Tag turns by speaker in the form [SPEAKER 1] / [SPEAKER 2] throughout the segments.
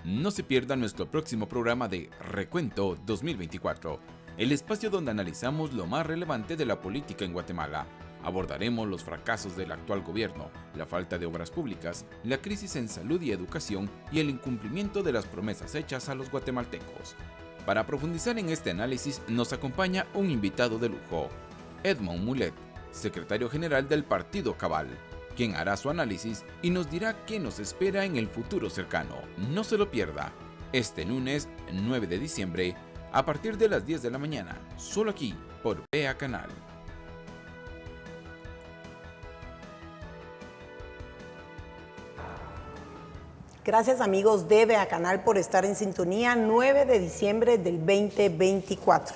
[SPEAKER 1] No se pierda nuestro próximo programa de Recuento 2024, el espacio donde analizamos lo más relevante de la política en Guatemala. Abordaremos los fracasos del actual gobierno, la falta de obras públicas, la crisis en salud y educación y el incumplimiento de las promesas hechas a los guatemaltecos. Para profundizar en este análisis nos acompaña un invitado de lujo, Edmond Mulet, secretario general del Partido Cabal, quien hará su análisis y nos dirá qué nos espera en el futuro cercano. No se lo pierda, este lunes 9 de diciembre, a partir de las 10 de la mañana, solo aquí, por VEA Canal.
[SPEAKER 2] Gracias amigos de VEA Canal por estar en sintonía. 9 de diciembre del 2024.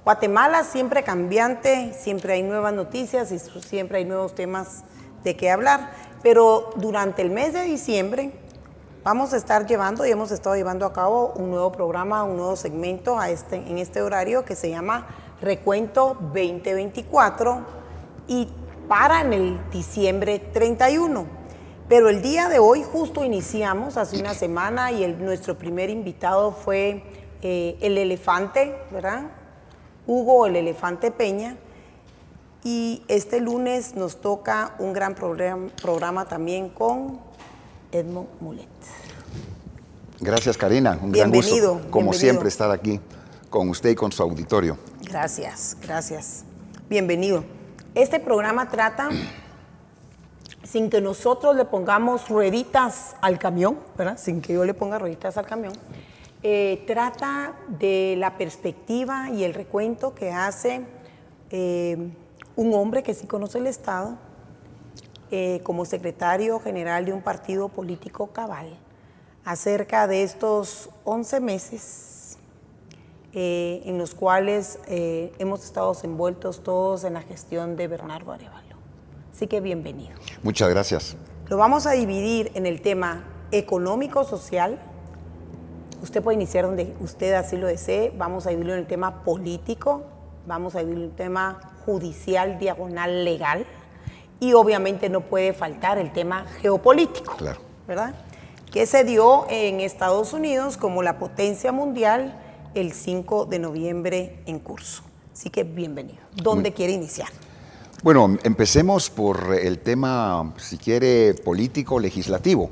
[SPEAKER 2] Guatemala siempre cambiante, siempre hay nuevas noticias y siempre hay nuevos temas de qué hablar, pero durante el mes de diciembre vamos a estar llevando y hemos estado llevando a cabo un nuevo programa, un nuevo segmento en este horario que se llama Recuento 2024 y para en el diciembre 31. Pero el día de hoy justo iniciamos hace una semana y nuestro primer invitado fue el elefante, ¿verdad? Hugo el Elefante Peña. Y este lunes nos toca un gran programa también con Edmond Mulet.
[SPEAKER 3] Gracias, Karina. Un gran gusto, como siempre, estar aquí con usted y con su auditorio.
[SPEAKER 2] Gracias, gracias. Bienvenido. Este programa trata, sin que nosotros le pongamos rueditas al camión, ¿verdad? Sin que yo le ponga rueditas al camión, trata de la perspectiva y el recuento que hace un hombre que sí conoce el Estado, como secretario general de un partido político cabal, acerca de estos 11 meses en los cuales hemos estado envueltos todos en la gestión de Bernardo Arévalo. Así que bienvenido.
[SPEAKER 3] Muchas gracias.
[SPEAKER 2] Lo vamos a dividir en el tema económico-social. Usted puede iniciar donde usted así lo desee. Vamos a dividirlo en el tema político, vamos a dividirlo en el tema judicial, diagonal, legal, y obviamente no puede faltar el tema geopolítico,
[SPEAKER 3] claro,
[SPEAKER 2] ¿verdad? Que se dio en Estados Unidos como la potencia mundial el 5 de noviembre en curso. Así que bienvenido. ¿Dónde quiere iniciar?
[SPEAKER 3] Bueno, empecemos por el tema, si quiere, político-legislativo,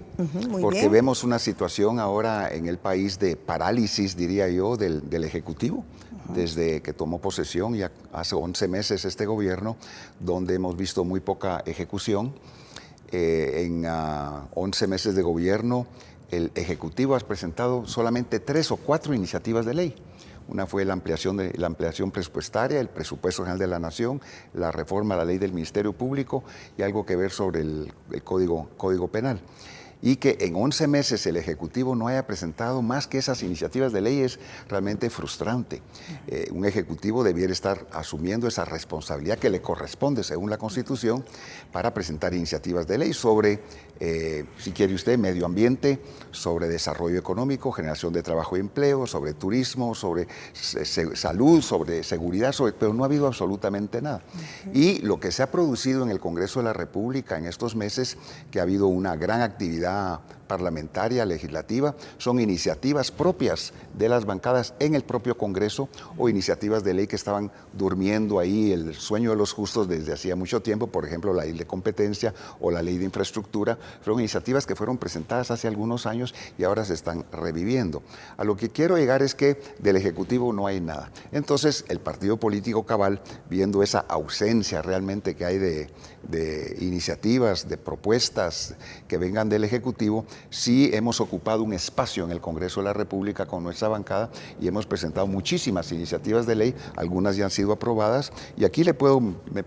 [SPEAKER 3] porque
[SPEAKER 2] bien.
[SPEAKER 3] Vemos una situación ahora en el país de parálisis, diría yo, del Ejecutivo, desde que tomó posesión ya hace 11 meses este gobierno, donde hemos visto muy poca ejecución. En 11 meses de gobierno, el Ejecutivo ha presentado solamente 3 o 4 iniciativas de ley. Una fue la ampliación presupuestaria, el presupuesto general de la Nación, la reforma a la ley del Ministerio Público y algo que ver sobre el Código Penal. Y que en 11 meses el Ejecutivo no haya presentado más que esas iniciativas de ley es realmente frustrante. Un Ejecutivo debiera estar asumiendo esa responsabilidad que le corresponde según la Constitución para presentar iniciativas de ley sobre, si quiere usted, medio ambiente, sobre desarrollo económico, generación de trabajo y empleo, sobre turismo, sobre salud, sobre seguridad, pero no ha habido absolutamente nada. Y lo que se ha producido en el Congreso de la República en estos meses, que ha habido una gran actividad parlamentaria, legislativa, son iniciativas propias de las bancadas en el propio Congreso o iniciativas de ley que estaban durmiendo ahí el sueño de los justos desde hacía mucho tiempo, por ejemplo, la ley de competencia o la ley de infraestructura, fueron iniciativas que fueron presentadas hace algunos años y ahora se están reviviendo. A lo que quiero llegar es que del Ejecutivo no hay nada. Entonces, el partido político Cabal, viendo esa ausencia realmente que hay de iniciativas, de propuestas que vengan del Ejecutivo, sí hemos ocupado un espacio en el Congreso de la República con nuestra bancada y hemos presentado muchísimas iniciativas de ley, algunas ya han sido aprobadas y aquí le puedo,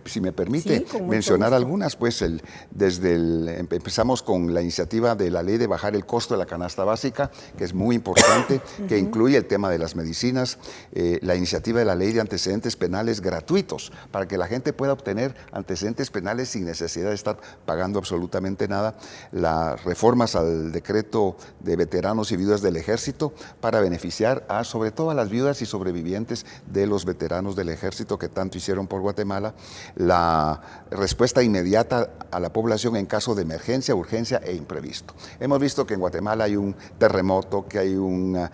[SPEAKER 3] si me permite, mencionar algunas. Pues empezamos con la iniciativa de la ley de bajar el costo de la canasta básica, que es muy importante, que incluye el tema de las medicinas, la iniciativa de la ley de antecedentes penales gratuitos, para que la gente pueda obtener antecedentes penales sin necesidad de estar pagando absolutamente nada, las reformas al al decreto de veteranos y viudas del ejército para beneficiar sobre todo a las viudas y sobrevivientes de los veteranos del ejército que tanto hicieron por Guatemala, la respuesta inmediata a la población en caso de emergencia, urgencia e imprevisto. Hemos visto que en Guatemala hay un terremoto, que hay un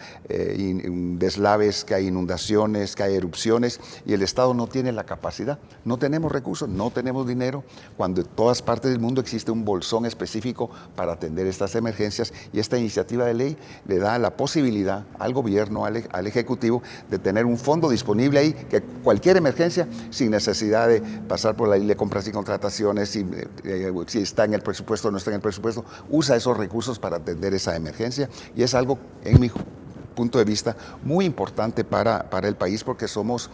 [SPEAKER 3] deslaves, que hay inundaciones, que hay erupciones y el Estado no tiene la capacidad, no tenemos recursos, no tenemos dinero, cuando en todas partes del mundo existe un bolsón específico para atender estas emergencias y esta iniciativa de ley le da la posibilidad al gobierno, al Ejecutivo, de tener un fondo disponible ahí, que cualquier emergencia, sin necesidad de pasar por la ley de compras y contrataciones, si está en el presupuesto o no está en el presupuesto, usa esos recursos para atender esa emergencia y es algo, en mi punto de vista, muy importante para el país porque somos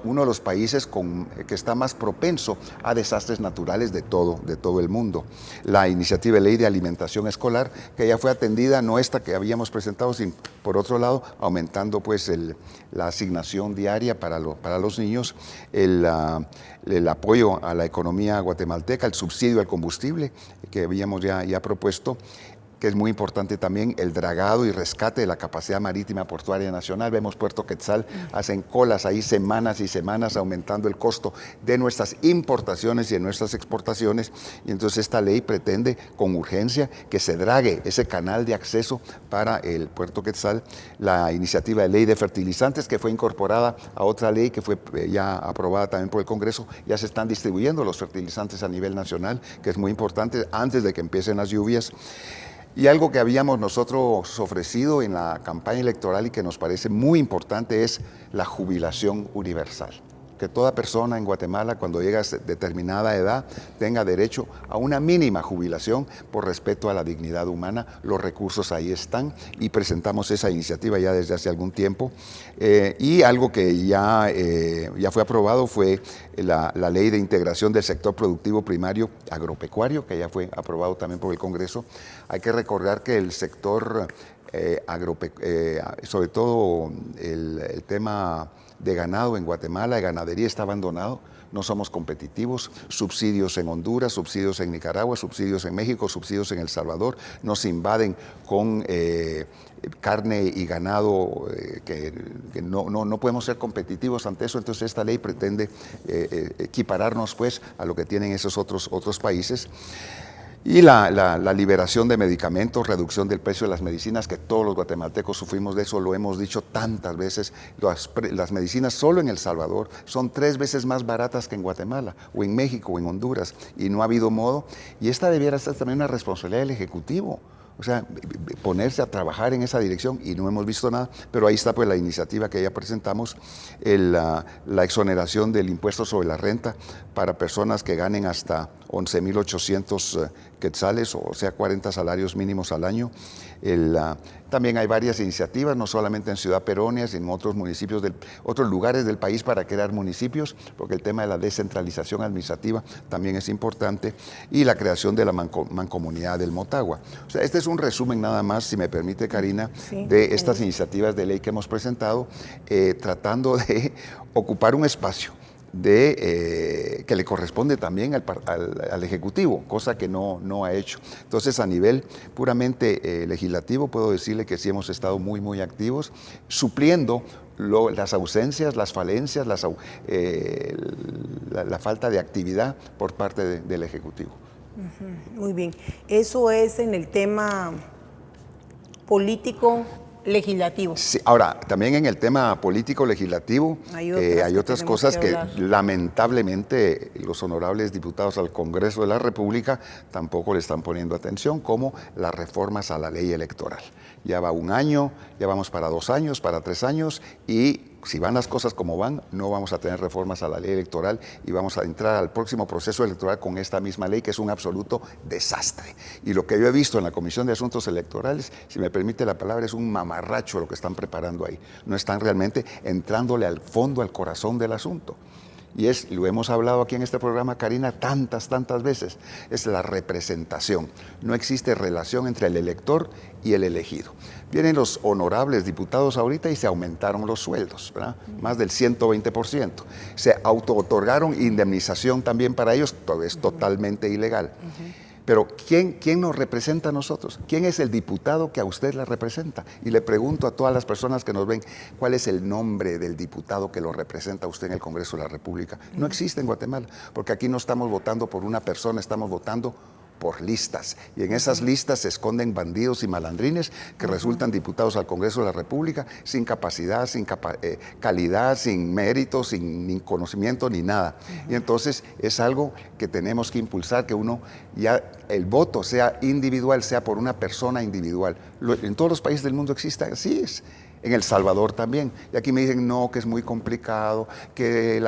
[SPEAKER 3] uno de los países que está más propenso a desastres naturales de todo el mundo. La iniciativa de ley de alimentación escolar, que ya fue atendida, no esta que habíamos presentado, sino por otro lado, aumentando pues la asignación diaria para los niños, el apoyo a la economía guatemalteca, el subsidio al combustible que habíamos ya propuesto, que es muy importante también el dragado y rescate de la capacidad marítima portuaria nacional. Vemos Puerto Quetzal, hacen colas ahí semanas y semanas aumentando el costo de nuestras importaciones y de nuestras exportaciones. Y entonces esta ley pretende con urgencia que se drague ese canal de acceso para el Puerto Quetzal. La iniciativa de ley de fertilizantes que fue incorporada a otra ley que fue ya aprobada también por el Congreso, ya se están distribuyendo los fertilizantes a nivel nacional, que es muy importante antes de que empiecen las lluvias. Y algo que habíamos nosotros ofrecido en la campaña electoral y que nos parece muy importante es la jubilación universal. Que toda persona en Guatemala, cuando llega a determinada edad, tenga derecho a una mínima jubilación por respeto a la dignidad humana. Los recursos ahí están y presentamos esa iniciativa ya desde hace algún tiempo. Y algo que ya fue aprobado fue la ley de integración del sector productivo primario agropecuario, que ya fue aprobado también por el Congreso. Hay que recordar que el sector sobre todo el tema de ganado en Guatemala, de ganadería, está abandonado, no somos competitivos, subsidios en Honduras, subsidios en Nicaragua, subsidios en México, subsidios en El Salvador, nos invaden con carne y ganado que no podemos ser competitivos ante eso, entonces esta ley pretende equipararnos pues a lo que tienen esos otros países. Y la liberación de medicamentos, reducción del precio de las medicinas, que todos los guatemaltecos sufrimos de eso, lo hemos dicho tantas veces, las medicinas solo en El Salvador son 3 veces más baratas que en Guatemala, o en México, o en Honduras, y no ha habido modo, y esta debiera ser también una responsabilidad del Ejecutivo. O sea, ponerse a trabajar en esa dirección y no hemos visto nada, pero ahí está pues la iniciativa que ya presentamos, la exoneración del impuesto sobre la renta para personas que ganen hasta 11,800 quetzales, o sea, 40 salarios mínimos al año. También hay varias iniciativas, no solamente en Ciudad Peronia, sino en otros municipios, otros lugares del país para crear municipios, porque el tema de la descentralización administrativa también es importante, y la creación de la mancomunidad del Motagua. O sea, este es un resumen nada más, si me permite, Karina, sí, de estas iniciativas de ley que hemos presentado, tratando de ocupar un espacio que le corresponde también al Ejecutivo, cosa que no ha hecho. Entonces, a nivel puramente legislativo, puedo decirle que sí hemos estado muy activos, supliendo las ausencias, las falencias, la falta de actividad por parte del Ejecutivo.
[SPEAKER 2] Muy bien. Eso es en el tema político legislativo.
[SPEAKER 3] Sí, ahora, también en el tema político-legislativo hay otras cosas que lamentablemente los honorables diputados al Congreso de la República tampoco le están poniendo atención, como las reformas a la ley electoral. Ya va 1 año, ya vamos para 2 años, para 3 años, y si van las cosas como van, no vamos a tener reformas a la ley electoral y vamos a entrar al próximo proceso electoral con esta misma ley, que es un absoluto desastre. Y lo que yo he visto en la Comisión de Asuntos Electorales, si me permite la palabra, es un mamarracho lo que están preparando ahí. No están realmente entrándole al fondo, al corazón del asunto. Y lo hemos hablado aquí en este programa, Karina, tantas veces, es la representación. No existe relación entre el elector y el elegido. Vienen los honorables diputados ahorita y se aumentaron los sueldos, ¿verdad? Más del 120%. Se auto-otorgaron indemnización también para ellos, todo es totalmente ilegal. Pero ¿quién nos representa a nosotros? ¿Quién es el diputado que a usted la representa? Y le pregunto a todas las personas que nos ven, ¿cuál es el nombre del diputado que lo representa a usted en el Congreso de la República? No existe en Guatemala, porque aquí no estamos votando por una persona, estamos votando por listas, y en esas listas se esconden bandidos y malandrines que resultan diputados al Congreso de la República sin capacidad, sin calidad, sin mérito, sin ni conocimiento ni nada. Y entonces es algo que tenemos que impulsar, que uno ya el voto sea individual, sea por una persona individual. En todos los países del mundo existe, así es. En El Salvador también. Y aquí me dicen, no, que es muy complicado, que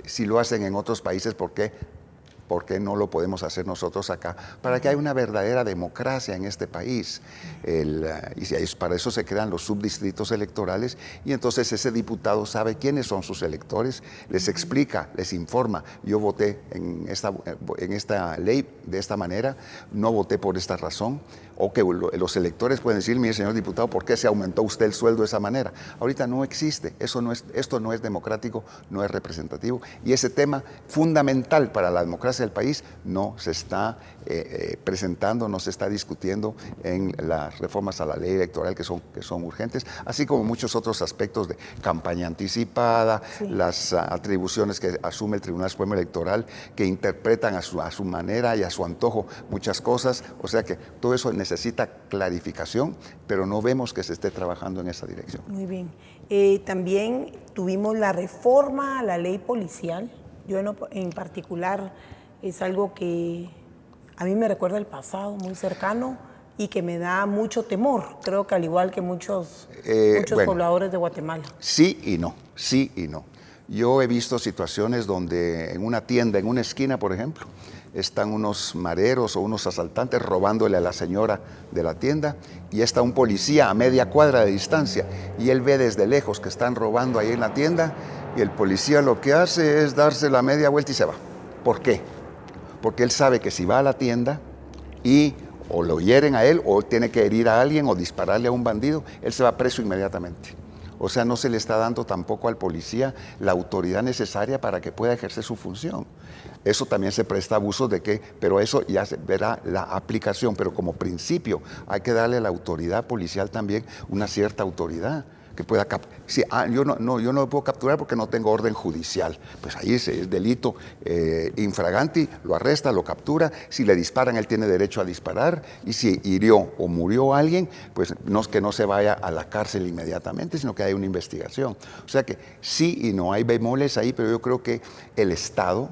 [SPEAKER 3] si lo hacen en otros países, ¿por qué? ¿Por qué no lo podemos hacer nosotros acá? Para que haya una verdadera democracia en este país. Para eso se crean los subdistritos electorales, y entonces ese diputado sabe quiénes son sus electores, les explica, les informa. Yo voté en esta ley de esta manera, no voté por esta razón. O que los electores pueden decir, mire, señor diputado, ¿por qué se aumentó usted el sueldo de esa manera? Ahorita no existe, esto no es democrático, no es representativo, y ese tema fundamental para la democracia del país no se está presentando, no se está discutiendo en las reformas a la ley electoral que son urgentes, así como muchos otros aspectos de campaña anticipada, las atribuciones que asume el Tribunal Supremo Electoral, que interpretan a su manera y a su antojo muchas cosas, o sea que todo eso necesita clarificación, pero no vemos que se esté trabajando en esa dirección.
[SPEAKER 2] Muy bien. También tuvimos la reforma a la ley policial. Yo en particular es algo que a mí me recuerda el pasado muy cercano y que me da mucho temor, creo que al igual que muchos pobladores de Guatemala.
[SPEAKER 3] Sí y no, sí y no. Yo he visto situaciones donde en una tienda, en una esquina, por ejemplo, están unos mareros o unos asaltantes robándole a la señora de la tienda, y está un policía a media cuadra de distancia, y él ve desde lejos que están robando ahí en la tienda, y el policía lo que hace es darse la media vuelta y se va. ¿Por qué? Porque él sabe que si va a la tienda y o lo hieren a él, o tiene que herir a alguien o dispararle a un bandido, él se va preso inmediatamente. O sea, no se le está dando tampoco al policía la autoridad necesaria para que pueda ejercer su función. Eso también se presta a abusos pero eso ya se verá la aplicación. Pero como principio hay que darle a la autoridad policial también una cierta autoridad que pueda yo no lo puedo capturar porque no tengo orden judicial. Pues ahí es delito infraganti, lo arresta, lo captura. Si le disparan, él tiene derecho a disparar, y si hirió o murió a alguien, pues que no se vaya a la cárcel inmediatamente, sino que haya una investigación. O sea que sí y no, hay bemoles ahí, pero yo creo que el Estado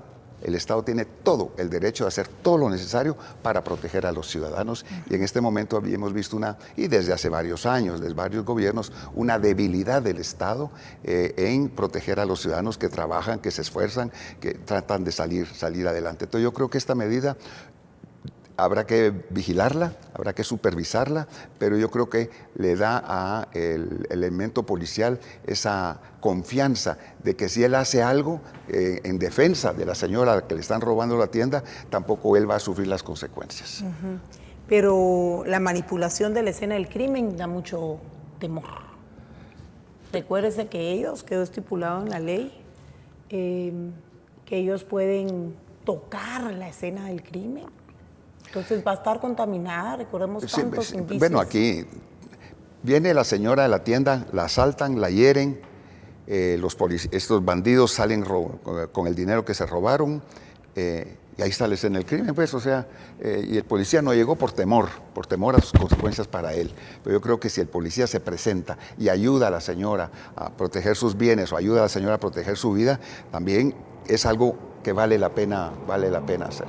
[SPEAKER 3] tiene todo el derecho de hacer todo lo necesario para proteger a los ciudadanos, y en este momento hemos visto y desde hace varios años, desde varios gobiernos, una debilidad del Estado en proteger a los ciudadanos que trabajan, que se esfuerzan, que tratan de salir adelante. Entonces yo creo que esta medida habrá que vigilarla, habrá que supervisarla, pero yo creo que le da al elemento policial esa confianza de que si él hace algo en defensa de la señora que le están robando la tienda, tampoco él va a sufrir las consecuencias.
[SPEAKER 2] Pero la manipulación de la escena del crimen da mucho temor. Recuérdese que quedó estipulado en la ley, que ellos pueden tocar la escena del crimen. Entonces va a estar contaminada, recordemos tantos indicios.
[SPEAKER 3] Bueno, aquí viene la señora de la tienda, la asaltan, la hieren, estos bandidos salen con el dinero que se robaron, y ahí está la escena del crimen, pues, o sea, y el policía no llegó por temor a sus consecuencias para él. Pero yo creo que si el policía se presenta y ayuda a la señora a proteger sus bienes, o ayuda a la señora a proteger su vida, también es algo que vale la pena hacer.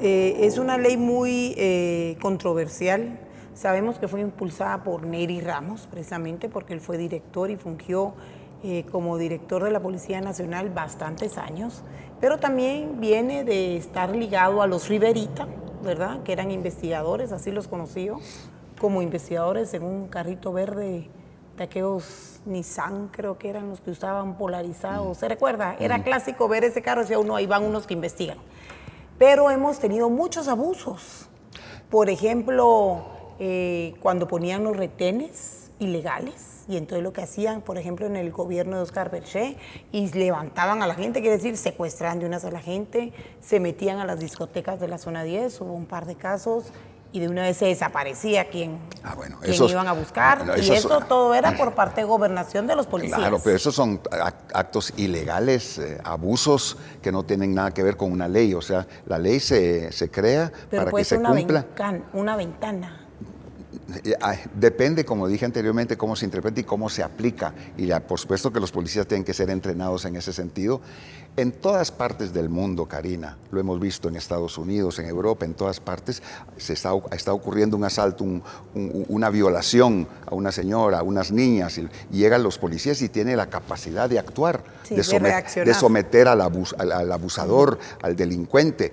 [SPEAKER 2] Es una ley muy controversial. Sabemos que fue impulsada por Neri Ramos, precisamente porque él fue director y fungió como director de la Policía Nacional bastantes años, pero también viene de estar ligado a los Riverita, ¿verdad? Que eran investigadores, así los conocí yo, como investigadores en un carrito verde de aquellos Nissan, creo que eran los que usaban polarizados. ¿Se recuerda? Era clásico ver ese carro, decía uno, ahí van unos que investigan. Pero hemos tenido muchos abusos. Por ejemplo, cuando ponían los retenes ilegales, Y entonces lo que hacían, por ejemplo, en el gobierno de Oscar Berché, y levantaban a la gente, quiere decir, secuestraban de una sola gente, se metían a las discotecas de la zona 10, hubo un par de casos, y de una vez se desaparecía quien iban a buscar. Bueno, y eso todo era por parte de gobernación de los policías.
[SPEAKER 3] Claro, pero esos son actos ilegales, abusos que no tienen nada que ver con una ley. O sea, la ley se crea
[SPEAKER 2] pero
[SPEAKER 3] para que se cumpla.
[SPEAKER 2] Una ventana.
[SPEAKER 3] Depende, como dije anteriormente, cómo se interpreta y cómo se aplica. Y por supuesto que los policías tienen que ser entrenados en ese sentido. En todas partes del mundo, Karina, lo hemos visto en Estados Unidos, en Europa, en todas partes, está ocurriendo un asalto, una violación a una señora, a unas niñas, y llegan los policías y tienen la capacidad de actuar,
[SPEAKER 2] sí,
[SPEAKER 3] de someter al abusador, al delincuente,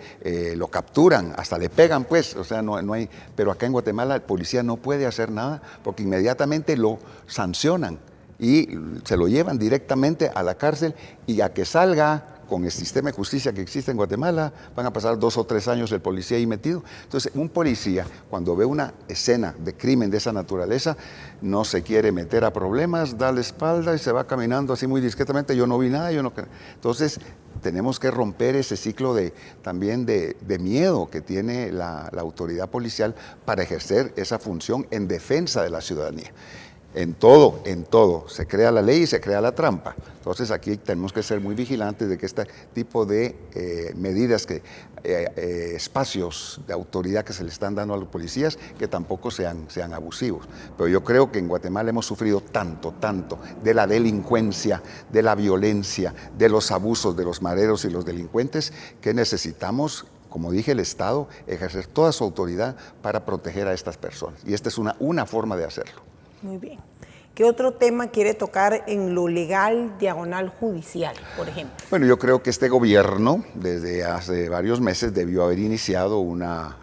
[SPEAKER 3] lo capturan, hasta le pegan, pues, o sea, no hay, pero acá en Guatemala el policía no puede hacer nada porque inmediatamente lo sancionan y se lo llevan directamente a la cárcel, y a que salga con el sistema de justicia que existe en Guatemala van a pasar 2 o 3 años el policía ahí metido. Entonces, un policía, cuando ve una escena de crimen de esa naturaleza, no se quiere meter a problemas, da la espalda y se va caminando así muy discretamente. Yo no vi nada, Entonces, tenemos que romper ese ciclo también de miedo que tiene la autoridad policial para ejercer esa función en defensa de la ciudadanía. En todo, se crea la ley y se crea la trampa. Entonces aquí tenemos que ser muy vigilantes de que este tipo de medidas, espacios de autoridad que se le están dando a los policías, que tampoco sean abusivos. Pero yo creo que en Guatemala hemos sufrido tanto de la delincuencia, de la violencia, de los abusos de los mareros y los delincuentes, que necesitamos, como dije, el Estado ejercer toda su autoridad para proteger a estas personas. Y esta es una forma de hacerlo.
[SPEAKER 2] Muy bien. ¿Qué otro tema quiere tocar en lo legal diagonal judicial, por ejemplo?
[SPEAKER 3] Bueno, yo creo que este gobierno, desde hace varios meses, debió haber iniciado una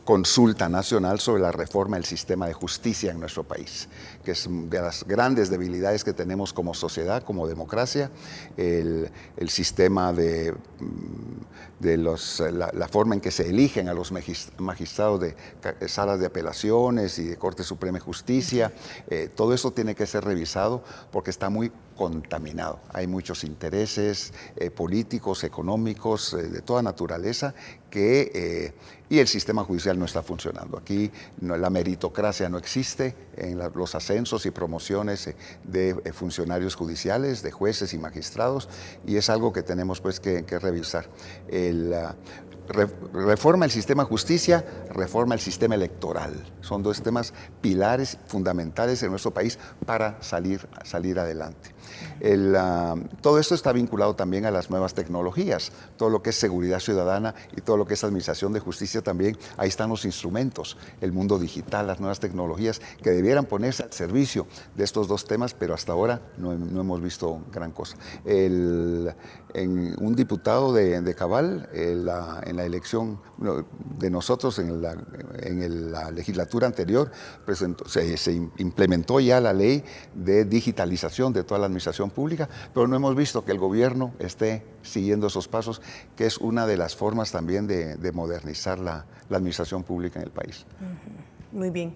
[SPEAKER 3] consulta nacional sobre la reforma del sistema de justicia en nuestro país, que es de las grandes debilidades que tenemos como sociedad, como democracia, el sistema la forma en que se eligen a los magistrados de salas de apelaciones y de Corte Suprema de Justicia. Todo eso tiene que ser revisado porque está muy contaminado. Hay muchos intereses políticos, económicos, de toda naturaleza, y el sistema judicial no está funcionando. Aquí la meritocracia no existe en los ascensos y promociones de funcionarios judiciales, de jueces y magistrados, y es algo que tenemos pues que revisar. Reforma el sistema de justicia, reforma el sistema electoral. Son 2 temas pilares fundamentales en nuestro país para salir adelante. Todo esto está vinculado también a las nuevas tecnologías, todo lo que es seguridad ciudadana y todo lo que es administración de justicia también. Ahí están los instrumentos, el mundo digital, las nuevas tecnologías que debieran ponerse al servicio de estos 2 temas, pero hasta ahora no hemos visto gran cosa. Un diputado de Cabal, en la elección de nosotros, en la legislatura anterior, se implementó ya la ley de digitalización de toda la administración pública, pero no hemos visto que el gobierno esté siguiendo esos pasos, que es una de las formas también de modernizar la administración pública en el país.
[SPEAKER 2] Muy bien.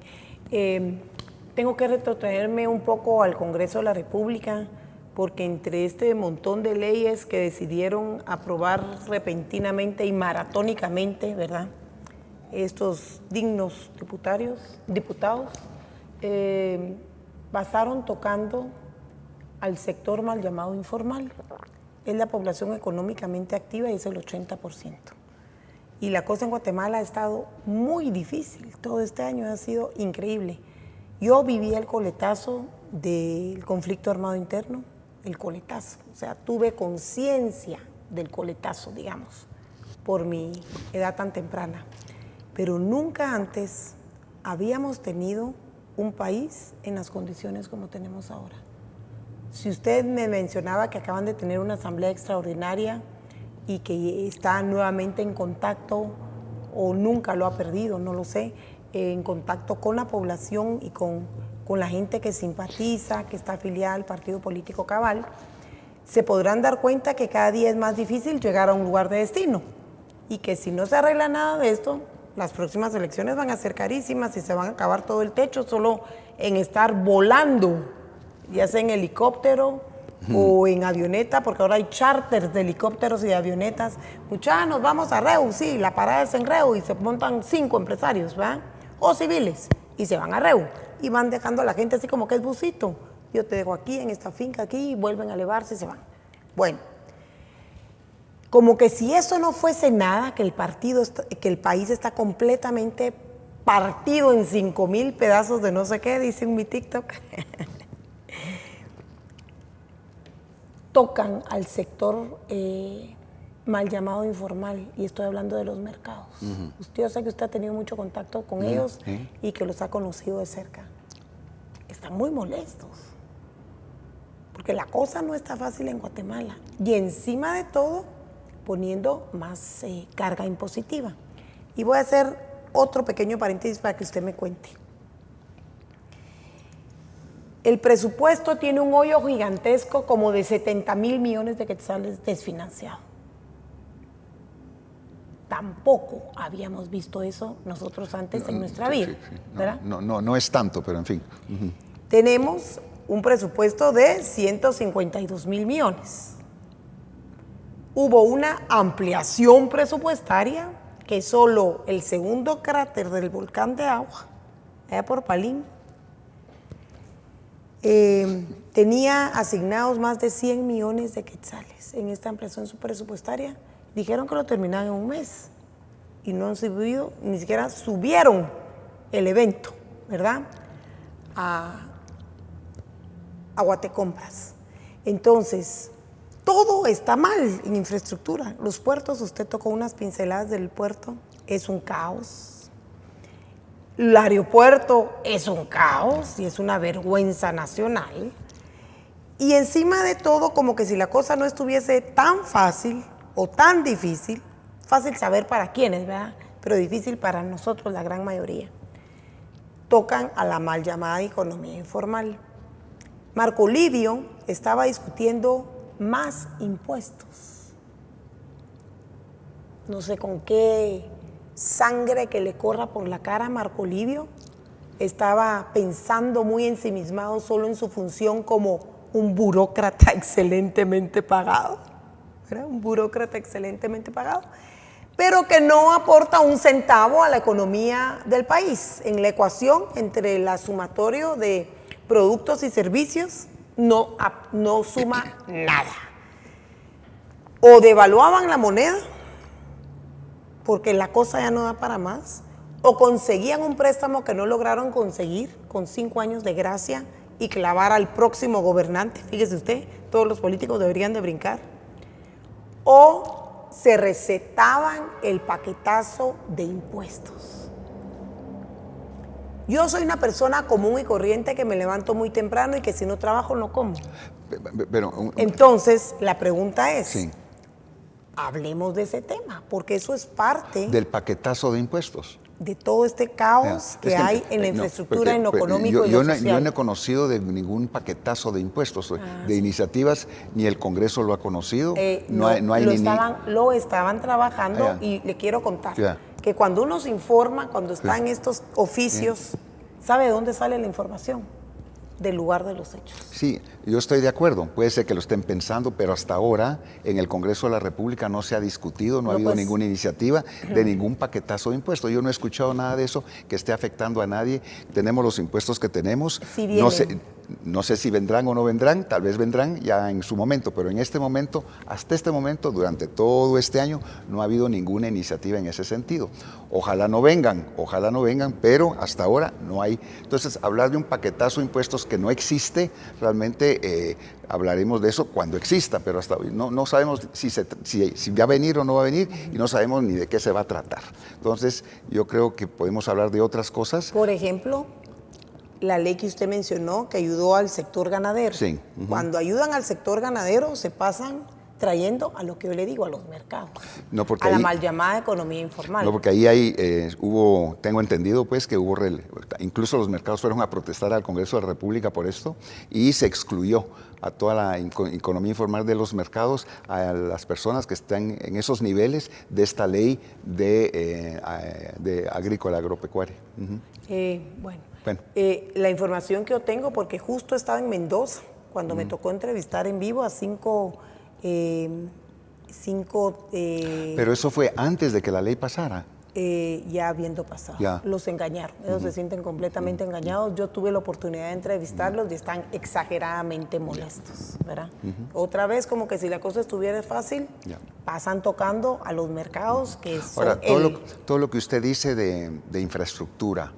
[SPEAKER 2] Tengo que retrotraerme un poco al Congreso de la República, porque entre este montón de leyes que decidieron aprobar repentinamente y maratónicamente, ¿verdad?, estos dignos diputados, pasaron tocando al sector mal llamado informal. Es la población económicamente activa y es el 80%. Y la cosa en Guatemala ha estado muy difícil. Todo este año ha sido increíble. Yo viví el coletazo del conflicto armado interno, el coletazo. O sea, tuve conciencia del coletazo, digamos, por mi edad tan temprana. Pero nunca antes habíamos tenido un país en las condiciones como tenemos ahora. Si usted me mencionaba que acaban de tener una asamblea extraordinaria y que está nuevamente en contacto, o nunca lo ha perdido, no lo sé, en contacto con la población y con la gente que simpatiza, que está afiliada al partido político Cabal, se podrán dar cuenta que cada día es más difícil llegar a un lugar de destino y que si no se arregla nada de esto, las próximas elecciones van a ser carísimas y se van a acabar todo el techo solo en estar volando ya sea en helicóptero o en avioneta, porque ahora hay charters de helicópteros y de avionetas. Muchachos, nos vamos a Reu, sí, la parada es en Reu y se montan 5 empresarios, ¿verdad? O civiles, y se van a Reu y van dejando a la gente así como que es busito. Yo te dejo aquí, en esta finca aquí, y vuelven a elevarse y se van. Bueno, como que si eso no fuese nada, que el país está completamente partido en 5,000 pedazos de no sé qué, dice en mi TikTok. Tocan al sector mal llamado informal, y estoy hablando de los mercados. Yo sé que usted ha tenido mucho contacto con ellos y que los ha conocido de cerca. Están muy molestos, porque la cosa no está fácil en Guatemala. Y encima de todo, poniendo más carga impositiva. Y voy a hacer otro pequeño paréntesis para que usted me cuente. El presupuesto tiene un hoyo gigantesco como de 70,000 millones de quetzales desfinanciado. Tampoco habíamos visto eso nosotros antes en nuestra vida, ¿verdad?
[SPEAKER 3] No es tanto, pero en fin.
[SPEAKER 2] Tenemos un presupuesto de 152,000 millones. Hubo una ampliación presupuestaria que solo el segundo cráter del volcán de agua, allá por Palín, tenía asignados más de 100 millones de quetzales en esta ampliación presupuestaria. Dijeron que lo terminaban en un mes y no han subido, ni siquiera subieron el evento, ¿verdad? A Guatecompras. Entonces, todo está mal en infraestructura. Los puertos, usted tocó unas pinceladas del puerto, es un caos. El aeropuerto es un caos y es una vergüenza nacional. Y encima de todo, como que si la cosa no estuviese tan fácil o tan difícil, fácil saber para quiénes, ¿verdad? Pero difícil para nosotros, la gran mayoría. Tocan a la mal llamada economía informal. Marco Livio estaba discutiendo más impuestos. No sé con qué sangre que le corra por la cara a Marco Livio. Estaba pensando muy ensimismado solo en su función como un burócrata excelentemente pagado. ¿Verdad? Un burócrata excelentemente pagado, pero que no aporta un centavo a la economía del país. En la ecuación entre la sumatorio de productos y servicios no suma nada. O devaluaban la moneda, porque la cosa ya no da para más, o conseguían un préstamo que no lograron conseguir con 5 años de gracia y clavar al próximo gobernante. Fíjese usted, todos los políticos deberían de brincar. O se recetaban el paquetazo de impuestos. Yo soy una persona común y corriente que me levanto muy temprano y que si no trabajo no como. Entonces, la pregunta es, sí, hablemos de ese tema, porque eso es parte
[SPEAKER 3] del paquetazo de impuestos.
[SPEAKER 2] De todo este caos que hay en la infraestructura, en lo económico y lo social.
[SPEAKER 3] Yo no he conocido de ningún paquetazo de impuestos, de iniciativas, ni el Congreso lo ha conocido.
[SPEAKER 2] Lo estaban trabajando y le quiero contar que cuando uno se informa, cuando está en estos oficios, ¿sabe de dónde sale la información? Del lugar de los hechos.
[SPEAKER 3] Sí, yo estoy de acuerdo. Puede ser que lo estén pensando, pero hasta ahora en el Congreso de la República no se ha discutido, no ha habido ninguna iniciativa de ningún paquetazo de impuestos. Yo no he escuchado nada de eso que esté afectando a nadie. Tenemos los impuestos que tenemos.
[SPEAKER 2] Sí,
[SPEAKER 3] no sé si vendrán o no vendrán, tal vez vendrán ya en su momento, pero en este momento, hasta este momento, durante todo este año, no ha habido ninguna iniciativa en ese sentido. Ojalá no vengan, pero hasta ahora no hay. Entonces, hablar de un paquetazo de impuestos que no existe, realmente hablaremos de eso cuando exista, pero hasta hoy no sabemos si va a venir o no va a venir y no sabemos ni de qué se va a tratar. Entonces, yo creo que podemos hablar de otras cosas.
[SPEAKER 2] Por ejemplo, la ley que usted mencionó que ayudó al sector ganadero.
[SPEAKER 3] Sí.
[SPEAKER 2] Cuando ayudan al sector ganadero se pasan trayendo a lo que yo le digo, a los mercados,
[SPEAKER 3] No, porque
[SPEAKER 2] a la
[SPEAKER 3] ahí,
[SPEAKER 2] mal llamada economía informal.
[SPEAKER 3] no, porque ahí hay, hubo, tengo entendido pues que hubo, incluso los mercados fueron a protestar al Congreso de la República por esto y se excluyó a toda la economía informal de los mercados, a las personas que están en esos niveles de esta ley de agrícola agropecuaria.
[SPEAKER 2] Bueno,
[SPEAKER 3] Bueno.
[SPEAKER 2] La información que yo tengo, porque justo estaba en Mendoza, cuando me tocó entrevistar en vivo a cinco
[SPEAKER 3] Pero eso fue antes de que la ley pasara.
[SPEAKER 2] ya habiendo pasado.
[SPEAKER 3] Ya.
[SPEAKER 2] Los engañaron, ellos se sienten completamente engañados. Yo tuve la oportunidad de entrevistarlos y están exageradamente molestos, ¿verdad? Otra vez, como que si la cosa estuviera fácil, pasan tocando a los mercados que son...
[SPEAKER 3] Ahora, todo lo que usted dice de infraestructura,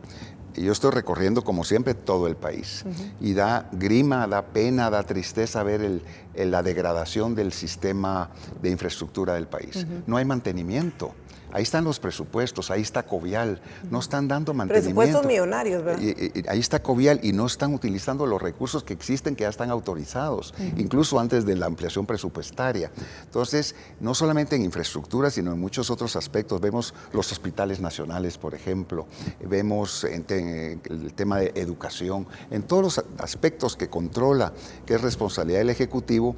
[SPEAKER 3] yo estoy recorriendo, como siempre, todo el país. Y da grima, da pena, da tristeza ver la degradación del sistema de infraestructura del país. No hay mantenimiento. Ahí están los presupuestos, ahí está Covial, no están dando mantenimiento.
[SPEAKER 2] Presupuestos millonarios, ¿verdad?
[SPEAKER 3] Ahí está Covial y no están utilizando los recursos que existen, que ya están autorizados, incluso antes de la ampliación presupuestaria. Entonces, no solamente en infraestructura, sino en muchos otros aspectos. Vemos los hospitales nacionales, por ejemplo, vemos el tema de educación, en todos los aspectos que controla, que es responsabilidad del Ejecutivo,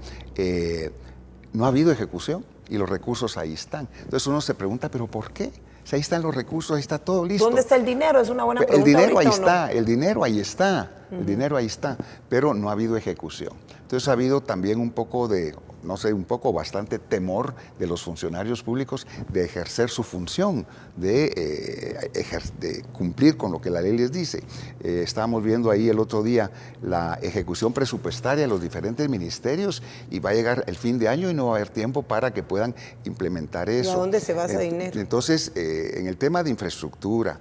[SPEAKER 3] no ha habido ejecución. Y los recursos ahí están. Entonces uno se pregunta, ¿pero por qué? Si ahí están los recursos, ahí está todo listo.
[SPEAKER 2] ¿Dónde está el dinero? Es una buena pregunta.
[SPEAKER 3] El dinero ahí
[SPEAKER 2] ¿o no?
[SPEAKER 3] está, el dinero ahí está, el dinero ahí está, pero no ha habido ejecución. Entonces ha habido también un poco de, no sé, un poco bastante temor de los funcionarios públicos de ejercer su función, de cumplir con lo que la ley les dice. Estábamos viendo ahí el otro día la ejecución presupuestaria de los diferentes ministerios y va a llegar el fin de año y no va a haber tiempo para que puedan implementar eso.
[SPEAKER 2] ¿Y a dónde se va ese dinero?
[SPEAKER 3] Entonces, en el tema de infraestructura,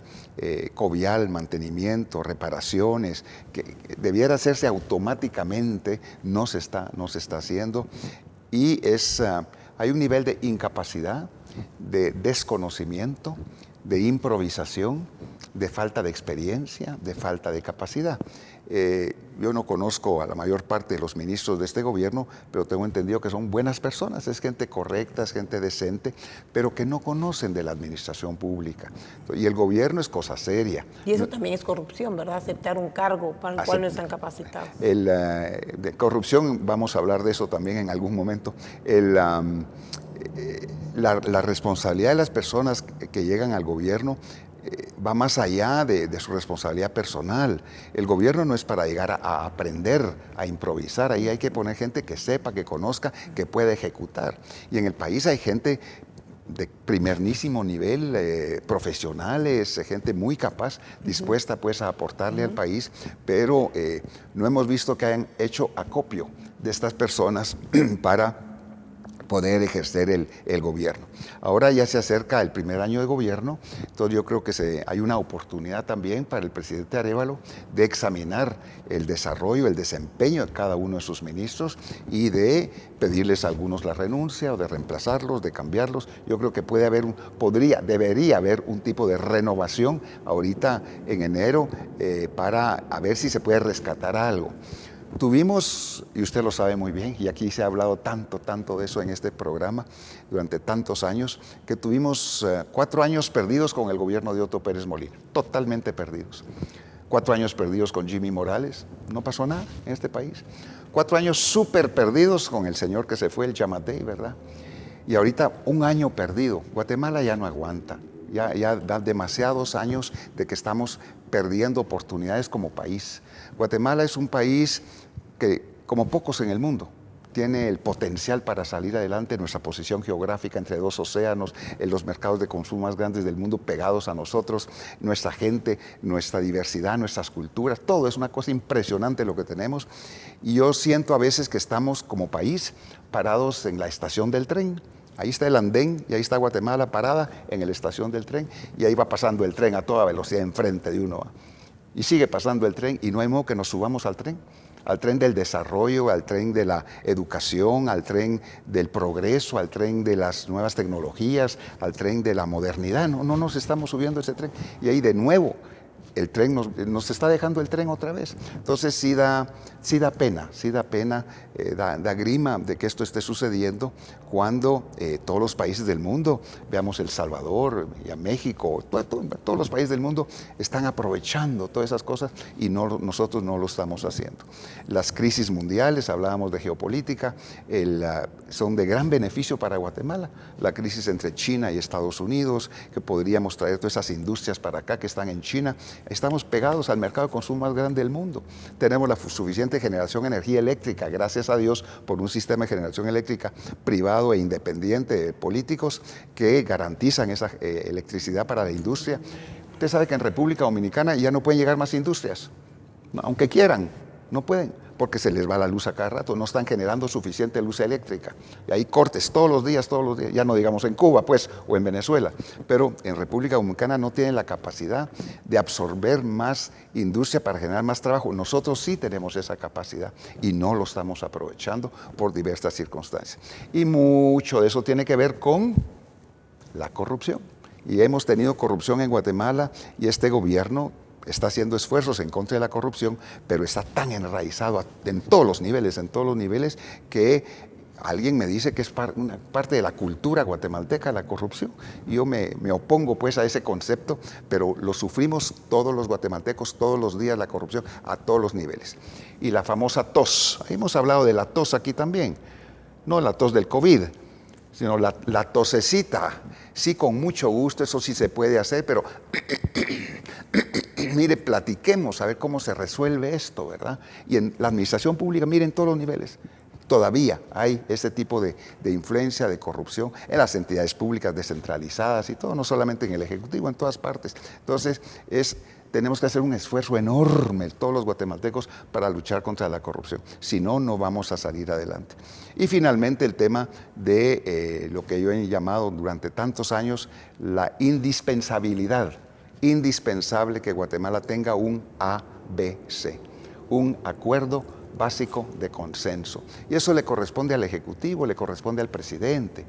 [SPEAKER 3] Covial, mantenimiento, reparaciones, que debiera hacerse automáticamente, no se está haciendo. Y hay un nivel de incapacidad, de desconocimiento, de improvisación, de falta de experiencia, de falta de capacidad. Yo no conozco a la mayor parte de los ministros de este gobierno, pero tengo entendido que son buenas personas, es gente correcta, es gente decente, pero que no conocen de la administración pública. Y el gobierno es cosa seria.
[SPEAKER 2] Y eso también es corrupción, ¿verdad? Aceptar un cargo para el cual no están capacitados.
[SPEAKER 3] De corrupción, vamos a hablar de eso también en algún momento. La responsabilidad de las personas que llegan al gobierno va más allá de su responsabilidad personal. El gobierno no es para llegar a aprender, a improvisar. Ahí hay que poner gente que sepa, que conozca, que pueda ejecutar. Y en el país hay gente de primerísimo nivel, profesionales, gente muy capaz, dispuesta pues a aportarle al país, pero no hemos visto que hayan hecho acopio de estas personas para poder ejercer el gobierno. Ahora ya se acerca el primer año de gobierno, entonces yo creo que hay una oportunidad también para el presidente Arévalo de examinar el desarrollo, el desempeño de cada uno de sus ministros y de pedirles a algunos la renuncia o de reemplazarlos, de cambiarlos. Yo creo que debería haber un tipo de renovación ahorita en enero para ver si se puede rescatar algo. Tuvimos, y usted lo sabe muy bien, y aquí se ha hablado tanto de eso en este programa durante tantos años, que tuvimos 4 años perdidos con el gobierno de Otto Pérez Molina, totalmente perdidos. 4 años perdidos con Jimmy Morales, no pasó nada en este país. 4 años súper perdidos con el señor que se fue, el Yamatei, ¿verdad? Y ahorita 1 año perdido. Guatemala ya no aguanta. Ya da demasiados años de que estamos perdiendo oportunidades como país. Guatemala es un país que, como pocos en el mundo, tiene el potencial para salir adelante. Nuestra posición geográfica entre 2 océanos, en los mercados de consumo más grandes del mundo pegados a nosotros, nuestra gente, nuestra diversidad, nuestras culturas, todo es una cosa impresionante lo que tenemos. Y yo siento a veces que estamos como país parados en la estación del tren. Ahí está el andén y ahí está Guatemala parada en la estación del tren y ahí va pasando el tren a toda velocidad enfrente de uno. Y sigue pasando el tren y no hay modo que nos subamos al tren del desarrollo, al tren de la educación, al tren del progreso, al tren de las nuevas tecnologías, al tren de la modernidad. No nos estamos subiendo a ese tren. Y ahí de nuevo el tren nos está dejando el tren otra vez. Entonces sí da pena, da grima de que esto esté sucediendo cuando todos los países del mundo, veamos El Salvador y a México, todos los países del mundo están aprovechando todas esas cosas y nosotros no lo estamos haciendo. Las crisis mundiales, hablábamos de geopolítica, son de gran beneficio para Guatemala. La crisis entre China y Estados Unidos, que podríamos traer todas esas industrias para acá que están en China. Estamos pegados al mercado de consumo más grande del mundo. Tenemos la suficiente generación de energía eléctrica, gracias a Dios, por un sistema de generación eléctrica privado e independiente de políticos que garantizan esa electricidad para la industria. Usted sabe que en República Dominicana ya no pueden llegar más industrias, aunque quieran, no pueden, porque se les va la luz a cada rato, no están generando suficiente luz eléctrica. Y hay cortes todos los días, ya no digamos en Cuba, pues, o en Venezuela, pero en República Dominicana no tienen la capacidad de absorber más industria para generar más trabajo. Nosotros sí tenemos esa capacidad y no lo estamos aprovechando por diversas circunstancias. Y mucho de eso tiene que ver con la corrupción. Y hemos tenido corrupción en Guatemala y este gobierno está haciendo esfuerzos en contra de la corrupción, pero está tan enraizado en todos los niveles, que alguien me dice que es una parte de la cultura guatemalteca la corrupción. Yo me opongo pues a ese concepto, pero lo sufrimos todos los guatemaltecos, todos los días la corrupción, a todos los niveles. Y la famosa tos, hemos hablado de la tos aquí también, no la tos del COVID, sino la tosecita, sí, con mucho gusto, eso sí se puede hacer, pero mire, platiquemos a ver cómo se resuelve esto, ¿verdad? Y en la administración pública, miren todos los niveles, todavía hay ese tipo de influencia, de corrupción en las entidades públicas descentralizadas y todo, no solamente en el Ejecutivo, en todas partes. Entonces, tenemos que hacer un esfuerzo enorme, todos los guatemaltecos, para luchar contra la corrupción. Si no, no vamos a salir adelante. Y finalmente el tema de lo que yo he llamado durante tantos años la indispensabilidad. Indispensable que Guatemala tenga un ABC, un acuerdo básico de consenso. Y eso le corresponde al Ejecutivo, le corresponde al presidente,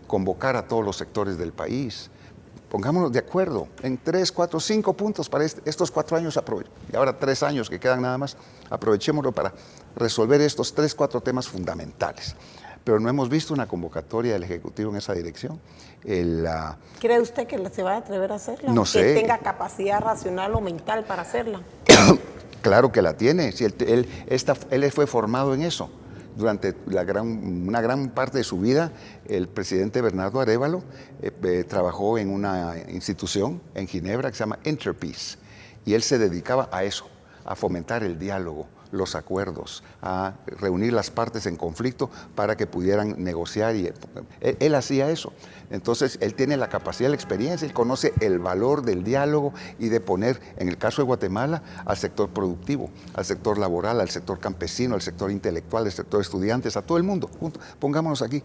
[SPEAKER 3] convocar a todos los sectores del país. Pongámonos de acuerdo en 3, 4, 5 puntos para estos 4 años, y ahora 3 años que quedan nada más, aprovechémoslo para resolver estos 3, 4 temas fundamentales. Pero no hemos visto una convocatoria del Ejecutivo en esa dirección.
[SPEAKER 2] ¿Cree usted que se va a atrever a hacerla?
[SPEAKER 3] No sé.
[SPEAKER 2] Que tenga capacidad racional o mental para hacerla.
[SPEAKER 3] Claro que la tiene. Si él fue formado en eso. Durante una gran parte de su vida, el presidente Bernardo Arévalo trabajó en una institución en Ginebra que se llama Interpeace. Y él se dedicaba a eso, a fomentar el diálogo, los acuerdos, a reunir las partes en conflicto para que pudieran negociar. Y él hacía eso. Entonces, él tiene la capacidad, la experiencia, él conoce el valor del diálogo y de poner, en el caso de Guatemala, al sector productivo, al sector laboral, al sector campesino, al sector intelectual, al sector estudiantes, a todo el mundo. Pongámonos aquí,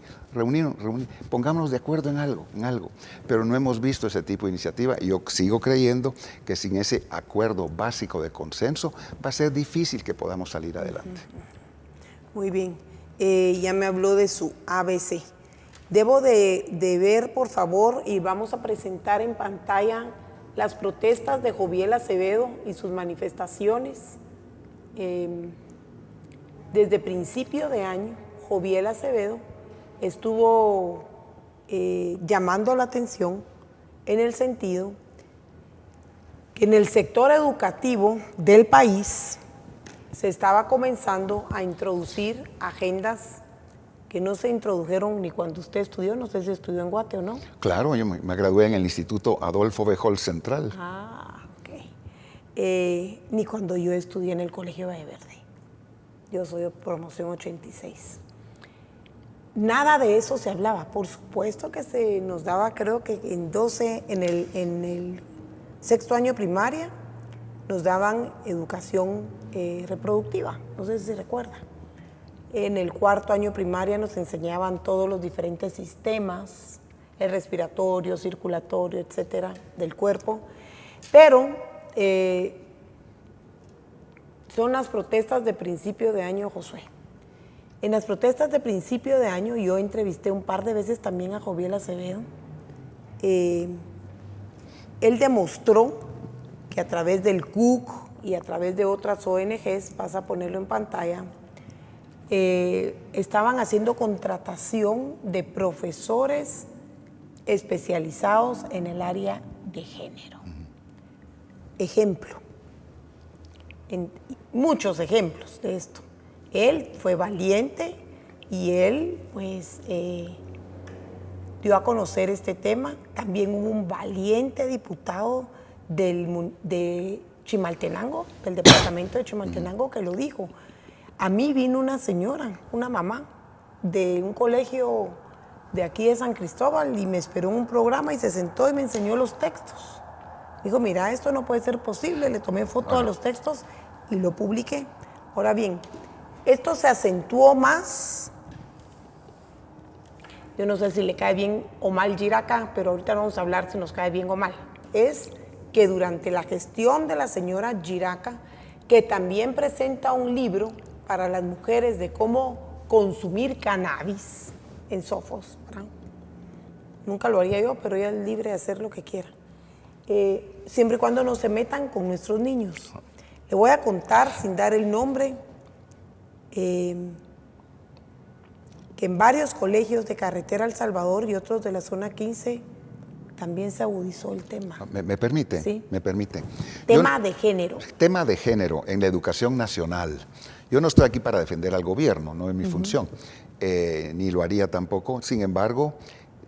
[SPEAKER 3] pongámonos de acuerdo en algo. Pero no hemos visto ese tipo de iniciativa y yo sigo creyendo que sin ese acuerdo básico de consenso va a ser difícil que podamos salir adelante.
[SPEAKER 2] Muy bien. Ya me habló de su ABC. Debo de ver, por favor, y vamos a presentar en pantalla las protestas de Joviel Acevedo y sus manifestaciones. Desde principio de año, Joviel Acevedo estuvo llamando la atención en el sentido que en el sector educativo del país se estaba comenzando a introducir agendas que no se introdujeron ni cuando usted estudió, no sé si estudió en Guate o no.
[SPEAKER 3] Claro, yo me gradué en el Instituto Adolfo B. Hall Central.
[SPEAKER 2] Ah, ok. Ni cuando yo estudié en el Colegio Valverde. Yo soy de promoción 86. Nada de eso se hablaba. Por supuesto que se nos daba, creo que en el 6º año primaria, nos daban educación reproductiva, no sé si se recuerda. En el 4º año primaria nos enseñaban todos los diferentes sistemas, el respiratorio, circulatorio, etcétera, del cuerpo. Pero son las protestas de principio de año, Josué. En las protestas de principio de año yo entrevisté un par de veces también a Joviel Acevedo. Él demostró que a través del CUC y a través de otras ONGs, vas a ponerlo en pantalla, estaban haciendo contratación de profesores especializados en el área de género. Ejemplo, muchos ejemplos de esto. Él fue valiente y él pues dio a conocer este tema. También hubo un valiente diputado de Chimaltenango, del departamento de Chimaltenango, que lo dijo. A mí vino una señora, una mamá de un colegio de aquí de San Cristóbal y me esperó en un programa y se sentó y me enseñó los textos. Dijo, mira, esto no puede ser posible. Le tomé foto de los textos y lo publiqué. Ahora bien, esto se acentuó más. Yo no sé si le cae bien o mal Giraca, pero ahorita no vamos a hablar si nos cae bien o mal. Es que durante la gestión de la señora Giraca, que también presenta un libro para las mujeres de cómo consumir cannabis en Sofos, ¿verdad? Nunca lo haría yo, pero ella es libre de hacer lo que quiera. Siempre y cuando no se metan con nuestros niños. Le voy a contar, sin dar el nombre, que en varios colegios de Carretera El Salvador y otros de la zona 15 también se agudizó el tema.
[SPEAKER 3] ¿Me permite?
[SPEAKER 2] Sí.
[SPEAKER 3] Me permite.
[SPEAKER 2] Tema de género.
[SPEAKER 3] Tema de género en la educación nacional. Yo no estoy aquí para defender al gobierno, no es mi función, ni lo haría tampoco. Sin embargo,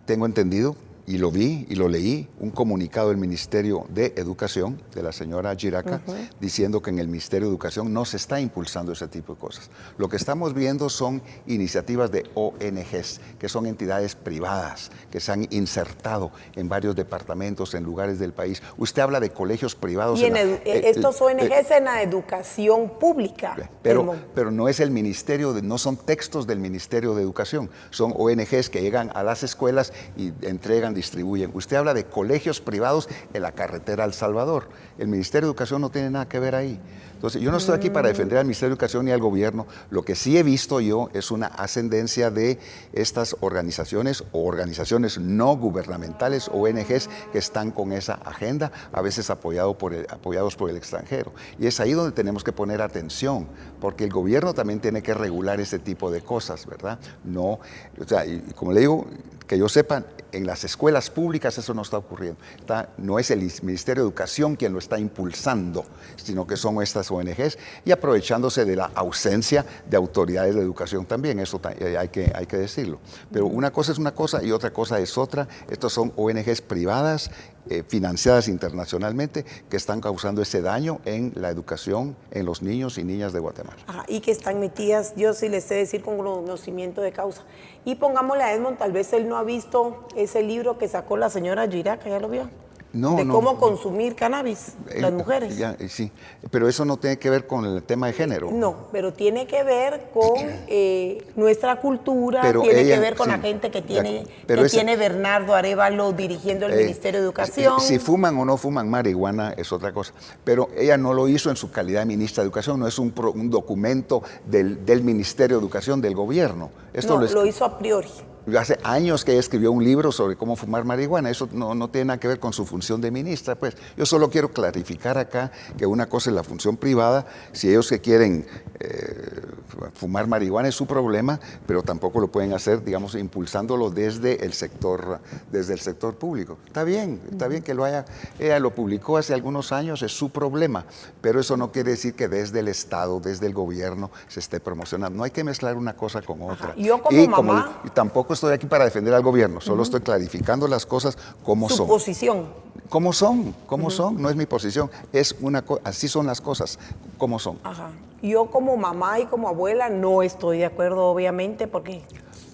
[SPEAKER 3] tengo entendido, y lo vi y lo leí, un comunicado del Ministerio de Educación, de la señora Giraca, diciendo que en el Ministerio de Educación no se está impulsando ese tipo de cosas. Lo que estamos viendo son iniciativas de ONGs, que son entidades privadas, que se han insertado en varios departamentos, en lugares del país. Usted habla de colegios privados.
[SPEAKER 2] Y estos ONGs en la educación pública.
[SPEAKER 3] Pero no es el Ministerio, no son textos del Ministerio de Educación, son ONGs que llegan a las escuelas y entregan, distribuyen. Usted habla de colegios privados en la carretera El Salvador. El Ministerio de Educación no tiene nada que ver ahí. Entonces, yo no estoy aquí para defender al Ministerio de Educación ni al gobierno. Lo que sí he visto yo es una ascendencia de estas organizaciones o organizaciones no gubernamentales, ONGs, que están con esa agenda, a veces apoyados por el extranjero. Y es ahí donde tenemos que poner atención, porque el gobierno también tiene que regular ese tipo de cosas, ¿verdad? No, o sea, y como le digo, que yo sepa, en las escuelas públicas eso no está ocurriendo. No es el Ministerio de Educación quien lo está impulsando, sino que son estas ONGs y aprovechándose de la ausencia de autoridades de educación también, eso hay que decirlo. Pero una cosa es una cosa y otra cosa es otra. Estos son ONGs privadas, financiadas internacionalmente, que están causando ese daño en la educación, en los niños y niñas de Guatemala.
[SPEAKER 2] Y que están metidas, yo sí les sé decir con conocimiento de causa. Y pongámosle a Edmond, tal vez él no ha visto ese libro que sacó la señora Giraca, ¿ya lo vio? De cómo consumir cannabis, las mujeres.
[SPEAKER 3] Sí, pero eso no tiene que ver con el tema de género.
[SPEAKER 2] No, pero tiene que ver con nuestra cultura, tiene que ver con la gente que tiene Bernardo Arévalo dirigiendo el Ministerio de Educación.
[SPEAKER 3] Si fuman o no fuman marihuana es otra cosa, pero ella no lo hizo en su calidad de ministra de Educación, no es un documento del Ministerio de Educación del gobierno. Esto
[SPEAKER 2] lo hizo a priori.
[SPEAKER 3] Hace años que ella escribió un libro sobre cómo fumar marihuana, eso no tiene nada que ver con su función de ministra, pues. Yo solo quiero clarificar acá que una cosa es la función privada, si ellos que quieren fumar marihuana es su problema, pero tampoco lo pueden hacer, digamos, impulsándolo desde el sector público. Está bien que lo haya, ella lo publicó hace algunos años, es su problema, pero eso no quiere decir que desde el Estado, desde el gobierno se esté promocionando. No hay que mezclar una cosa con otra.
[SPEAKER 2] Yo como mamá...
[SPEAKER 3] Y tampoco estoy aquí para defender al gobierno, solo estoy clarificando las cosas como son.
[SPEAKER 2] Su posición.
[SPEAKER 3] ¿Cómo son? No es mi posición, así son las cosas, como son.
[SPEAKER 2] Yo como mamá y como abuela no estoy de acuerdo, obviamente, porque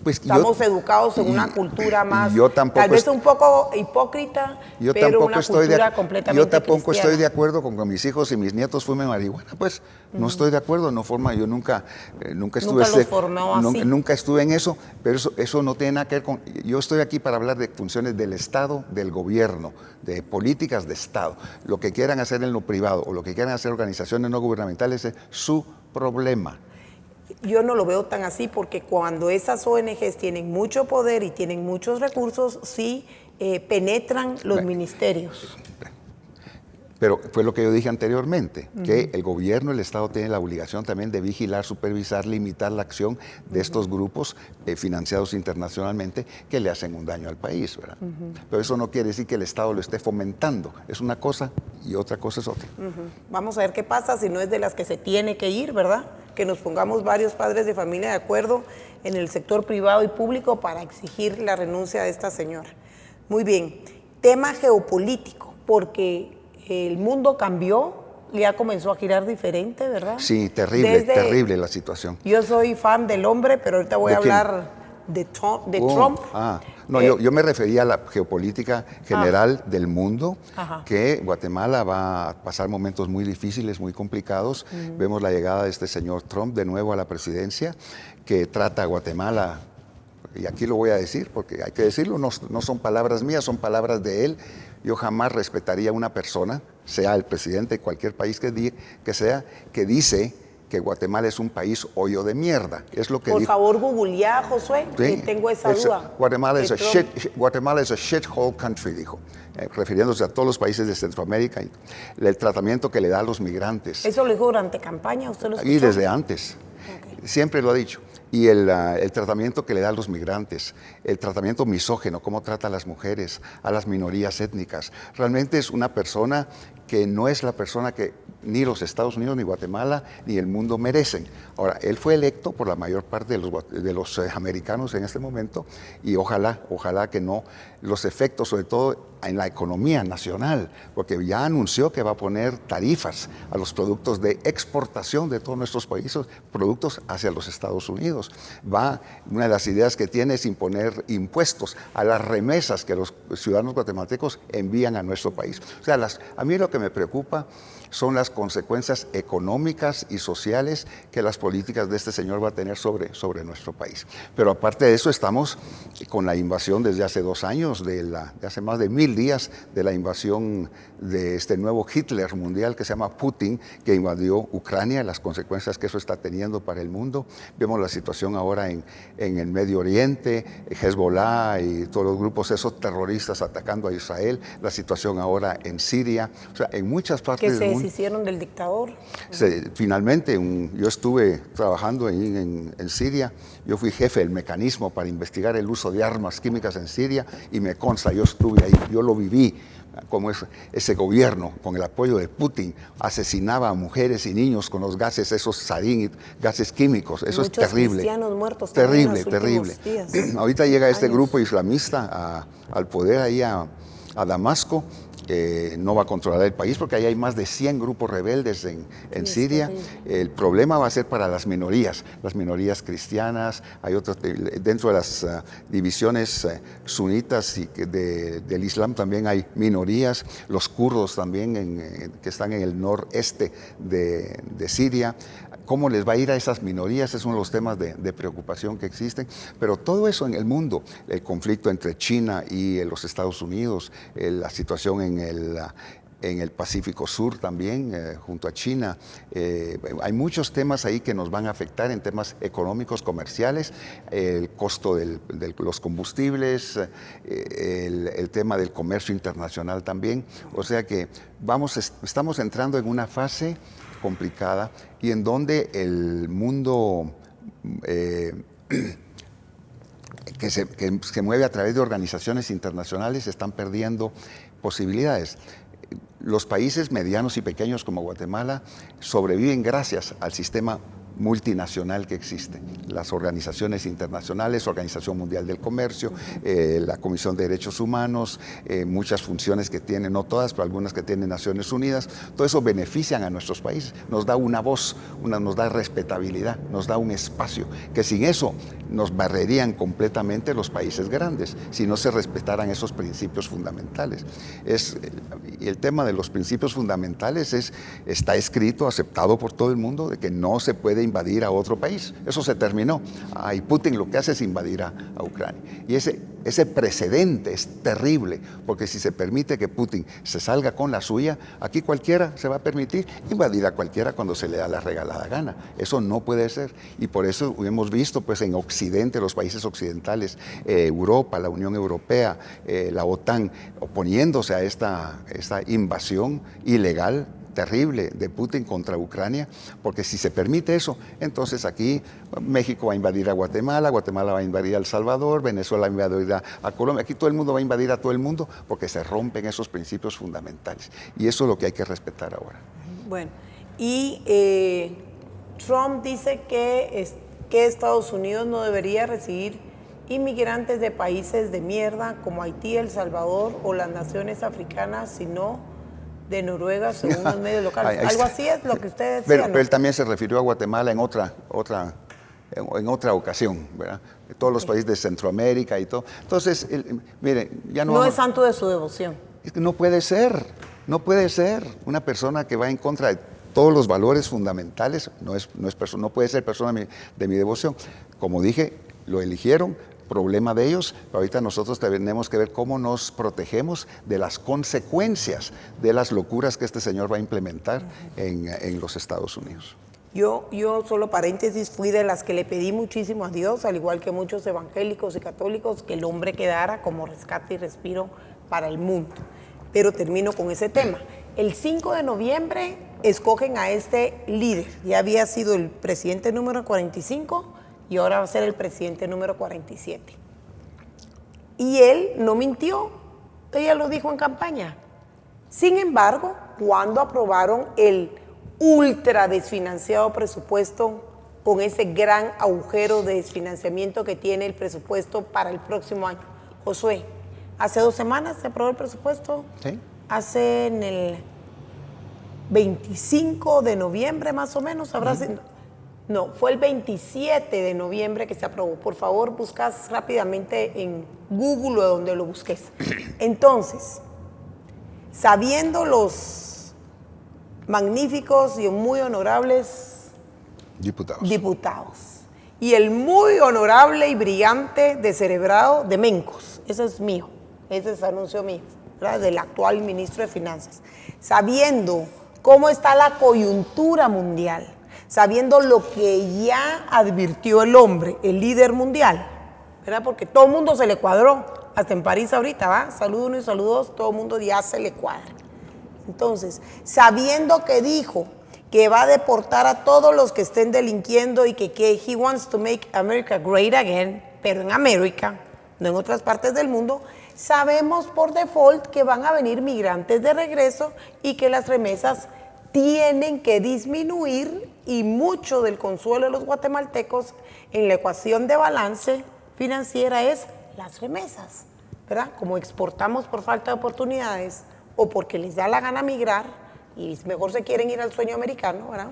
[SPEAKER 2] estamos educados en una cultura más, tal vez un poco hipócrita, pero una cultura completamente
[SPEAKER 3] Yo tampoco
[SPEAKER 2] cristiana.
[SPEAKER 3] estoy de acuerdo con que mis hijos y mis nietos fumen marihuana, pues no estoy de acuerdo, yo nunca estuve en eso, pero eso no tiene nada que ver con... Yo estoy aquí para hablar de funciones del Estado, del gobierno, de políticas de Estado. Lo que quieran hacer en lo privado o lo que quieran hacer organizaciones no gubernamentales es su problema.
[SPEAKER 2] Yo no lo veo tan así porque cuando esas ONGs tienen mucho poder y tienen muchos recursos, sí penetran los ministerios.
[SPEAKER 3] Pero fue lo que yo dije anteriormente, que el gobierno, el Estado tiene la obligación también de vigilar, supervisar, limitar la acción de estos grupos financiados internacionalmente que le hacen un daño al país, ¿verdad? Pero eso no quiere decir que el Estado lo esté fomentando. Es una cosa y otra cosa es otra.
[SPEAKER 2] Vamos a ver qué pasa si no es de las que se tiene que ir, ¿verdad? Que nos pongamos varios padres de familia de acuerdo en el sector privado y público para exigir la renuncia de esta señora. Muy bien. Tema geopolítico, porque el mundo cambió, ya comenzó a girar diferente, ¿verdad?
[SPEAKER 3] Sí, terrible, terrible la situación.
[SPEAKER 2] Yo soy fan del hombre, pero ahorita voy a hablar de Trump.
[SPEAKER 3] No, yo me refería a la geopolítica general del mundo, que Guatemala va a pasar momentos muy difíciles, muy complicados. Vemos la llegada de este señor Trump de nuevo a la presidencia, que trata a Guatemala, y aquí lo voy a decir porque hay que decirlo, no son palabras mías, son palabras de él. Yo jamás respetaría a una persona, sea el presidente de cualquier país que sea, que dice que Guatemala es un país hoyo de mierda. Es lo que
[SPEAKER 2] Por
[SPEAKER 3] dijo.
[SPEAKER 2] favor, googlea, Josué, que tengo esa duda.
[SPEAKER 3] Guatemala es a shithole country, dijo, refiriéndose a todos los países de Centroamérica y el tratamiento que le da a los migrantes.
[SPEAKER 2] ¿Eso lo dijo durante campaña? ¿Usted lo escuchó?
[SPEAKER 3] Y desde antes. Siempre lo ha dicho. Y el tratamiento que le da a los migrantes, el tratamiento misógino, cómo trata a las mujeres, a las minorías étnicas. Realmente es una persona que no es la persona que ni los Estados Unidos, ni Guatemala, ni el mundo merecen. Ahora, él fue electo por la mayor parte de los americanos en este momento y ojalá que no los efectos, sobre todo en la economía nacional, porque ya anunció que va a poner tarifas a los productos de exportación de todos nuestros países, productos hacia los Estados Unidos. Una de las ideas que tiene es imponer impuestos a las remesas que los ciudadanos guatemaltecos envían a nuestro país. O sea, a mí lo que me preocupa son las consecuencias económicas y sociales que las políticas de este señor va a tener sobre nuestro país. Pero aparte de eso, estamos con la invasión desde hace 2 años, de hace más de 1000 días, de la invasión de este nuevo Hitler mundial que se llama Putin, que invadió Ucrania, las consecuencias que eso está teniendo para el mundo. Vemos la situación ahora en el Medio Oriente, Hezbollah y todos los grupos esos terroristas atacando a Israel, la situación ahora en Siria, o sea, en muchas partes del mundo.
[SPEAKER 2] ¿Hicieron del dictador?
[SPEAKER 3] Finalmente, yo estuve trabajando en Siria, yo fui jefe del mecanismo para investigar el uso de armas químicas en Siria y me consta, yo estuve ahí, yo lo viví, como ese gobierno, con el apoyo de Putin, asesinaba a mujeres y niños con los gases, esos sarín, gases químicos, eso es terrible.
[SPEAKER 2] Cristianos muertos
[SPEAKER 3] terrible. Ahorita llega este grupo islamista al poder ahí a Damasco. No va a controlar el país porque ahí hay más de 100 grupos rebeldes en Siria. El problema va a ser para las minorías cristianas, hay otras, dentro de las divisiones sunitas y del Islam también hay minorías, los kurdos también que están en el noreste de Siria. ¿Cómo les va a ir a esas minorías? Es uno de los temas de preocupación que existen. Pero todo eso en el mundo, el conflicto entre China y los Estados Unidos, la situación en el Pacífico Sur también, junto a China. Hay muchos temas ahí que nos van a afectar en temas económicos, comerciales, el costo de los combustibles, el tema del comercio internacional también. O sea que estamos entrando en una fase complicada y en donde el mundo que se mueve a través de organizaciones internacionales están perdiendo posibilidades. Los países medianos y pequeños como Guatemala sobreviven gracias al sistema multinacional que existe. Las organizaciones internacionales, Organización Mundial del Comercio, la Comisión de Derechos Humanos, muchas funciones que tienen, no todas, pero algunas que tienen Naciones Unidas, todo eso benefician a nuestros países, nos da una voz, nos da respetabilidad, nos da un espacio, que sin eso nos barrerían completamente los países grandes, si no se respetaran esos principios fundamentales. Y el tema de los principios fundamentales está escrito, aceptado por todo el mundo, de que no se puede invadir a otro país. Eso se terminó. Y Putin lo que hace es invadir a Ucrania. Y ese precedente es terrible, porque si se permite que Putin se salga con la suya, aquí cualquiera se va a permitir invadir a cualquiera cuando se le da la regalada gana. Eso no puede ser. Y por eso hemos visto pues, en Occidente, los países occidentales, Europa, la Unión Europea, la OTAN, oponiéndose a esta invasión ilegal, terrible de Putin contra Ucrania, porque si se permite eso, entonces aquí México va a invadir a Guatemala, Guatemala va a invadir a El Salvador, Venezuela va a invadir a Colombia, aquí todo el mundo va a invadir a todo el mundo porque se rompen esos principios fundamentales. Y eso es lo que hay que respetar ahora.
[SPEAKER 2] Bueno, y Trump dice que Estados Unidos no debería recibir inmigrantes de países de mierda como Haití, El Salvador o las naciones africanas, sino de Noruega, según los medios locales. Algo así es lo que usted decía,
[SPEAKER 3] pero él también se refirió a Guatemala en otra ocasión, ¿verdad? Todos los países de Centroamérica y todo. Entonces, mire, ya no...
[SPEAKER 2] No es santo de su devoción.
[SPEAKER 3] Es que no puede ser una persona que va en contra de todos los valores fundamentales, no puede ser persona de mi devoción. Como dije, lo eligieron, problema de ellos, pero ahorita nosotros tenemos que ver cómo nos protegemos de las consecuencias de las locuras que este señor va a implementar en los Estados Unidos.
[SPEAKER 2] Yo, solo paréntesis, fui de las que le pedí muchísimo a Dios, al igual que muchos evangélicos y católicos, que el hombre quedara como rescate y respiro para el mundo. Pero termino con ese tema. El 5 de noviembre escogen a este líder. Ya había sido el presidente número 45 y ahora va a ser el presidente número 47. Y él no mintió, ella lo dijo en campaña. Sin embargo, cuando aprobaron el ultra desfinanciado presupuesto, con ese gran agujero de desfinanciamiento que tiene el presupuesto para el próximo año. Josué, hace 2 semanas se aprobó el presupuesto.
[SPEAKER 3] ¿Sí?
[SPEAKER 2] Hace en el 25 de noviembre más o menos, habrá sido. No, fue el 27 de noviembre que se aprobó. Por favor, buscas rápidamente en Google o donde lo busques. Entonces, sabiendo los magníficos y muy honorables diputados y el muy honorable y brillante descerebrado de Mencos, ese es mío, ese es anuncio mío, ¿verdad? Del actual ministro de Finanzas, sabiendo cómo está la coyuntura mundial, sabiendo lo que ya advirtió el hombre, el líder mundial, ¿verdad? Porque todo el mundo se le cuadró, hasta en París ahorita, ¿va? Saludo 1 y saludo 2, todo el mundo ya se le cuadra. Entonces, sabiendo que dijo que va a deportar a todos los que estén delinquiendo y que he wants to make America great again, pero en América, no en otras partes del mundo, sabemos por default que van a venir migrantes de regreso y que las remesas tienen que disminuir, y mucho del consuelo de los guatemaltecos en la ecuación de balance financiera es las remesas, ¿verdad? Como exportamos por falta de oportunidades o porque les da la gana migrar y mejor se quieren ir al sueño americano, ¿verdad?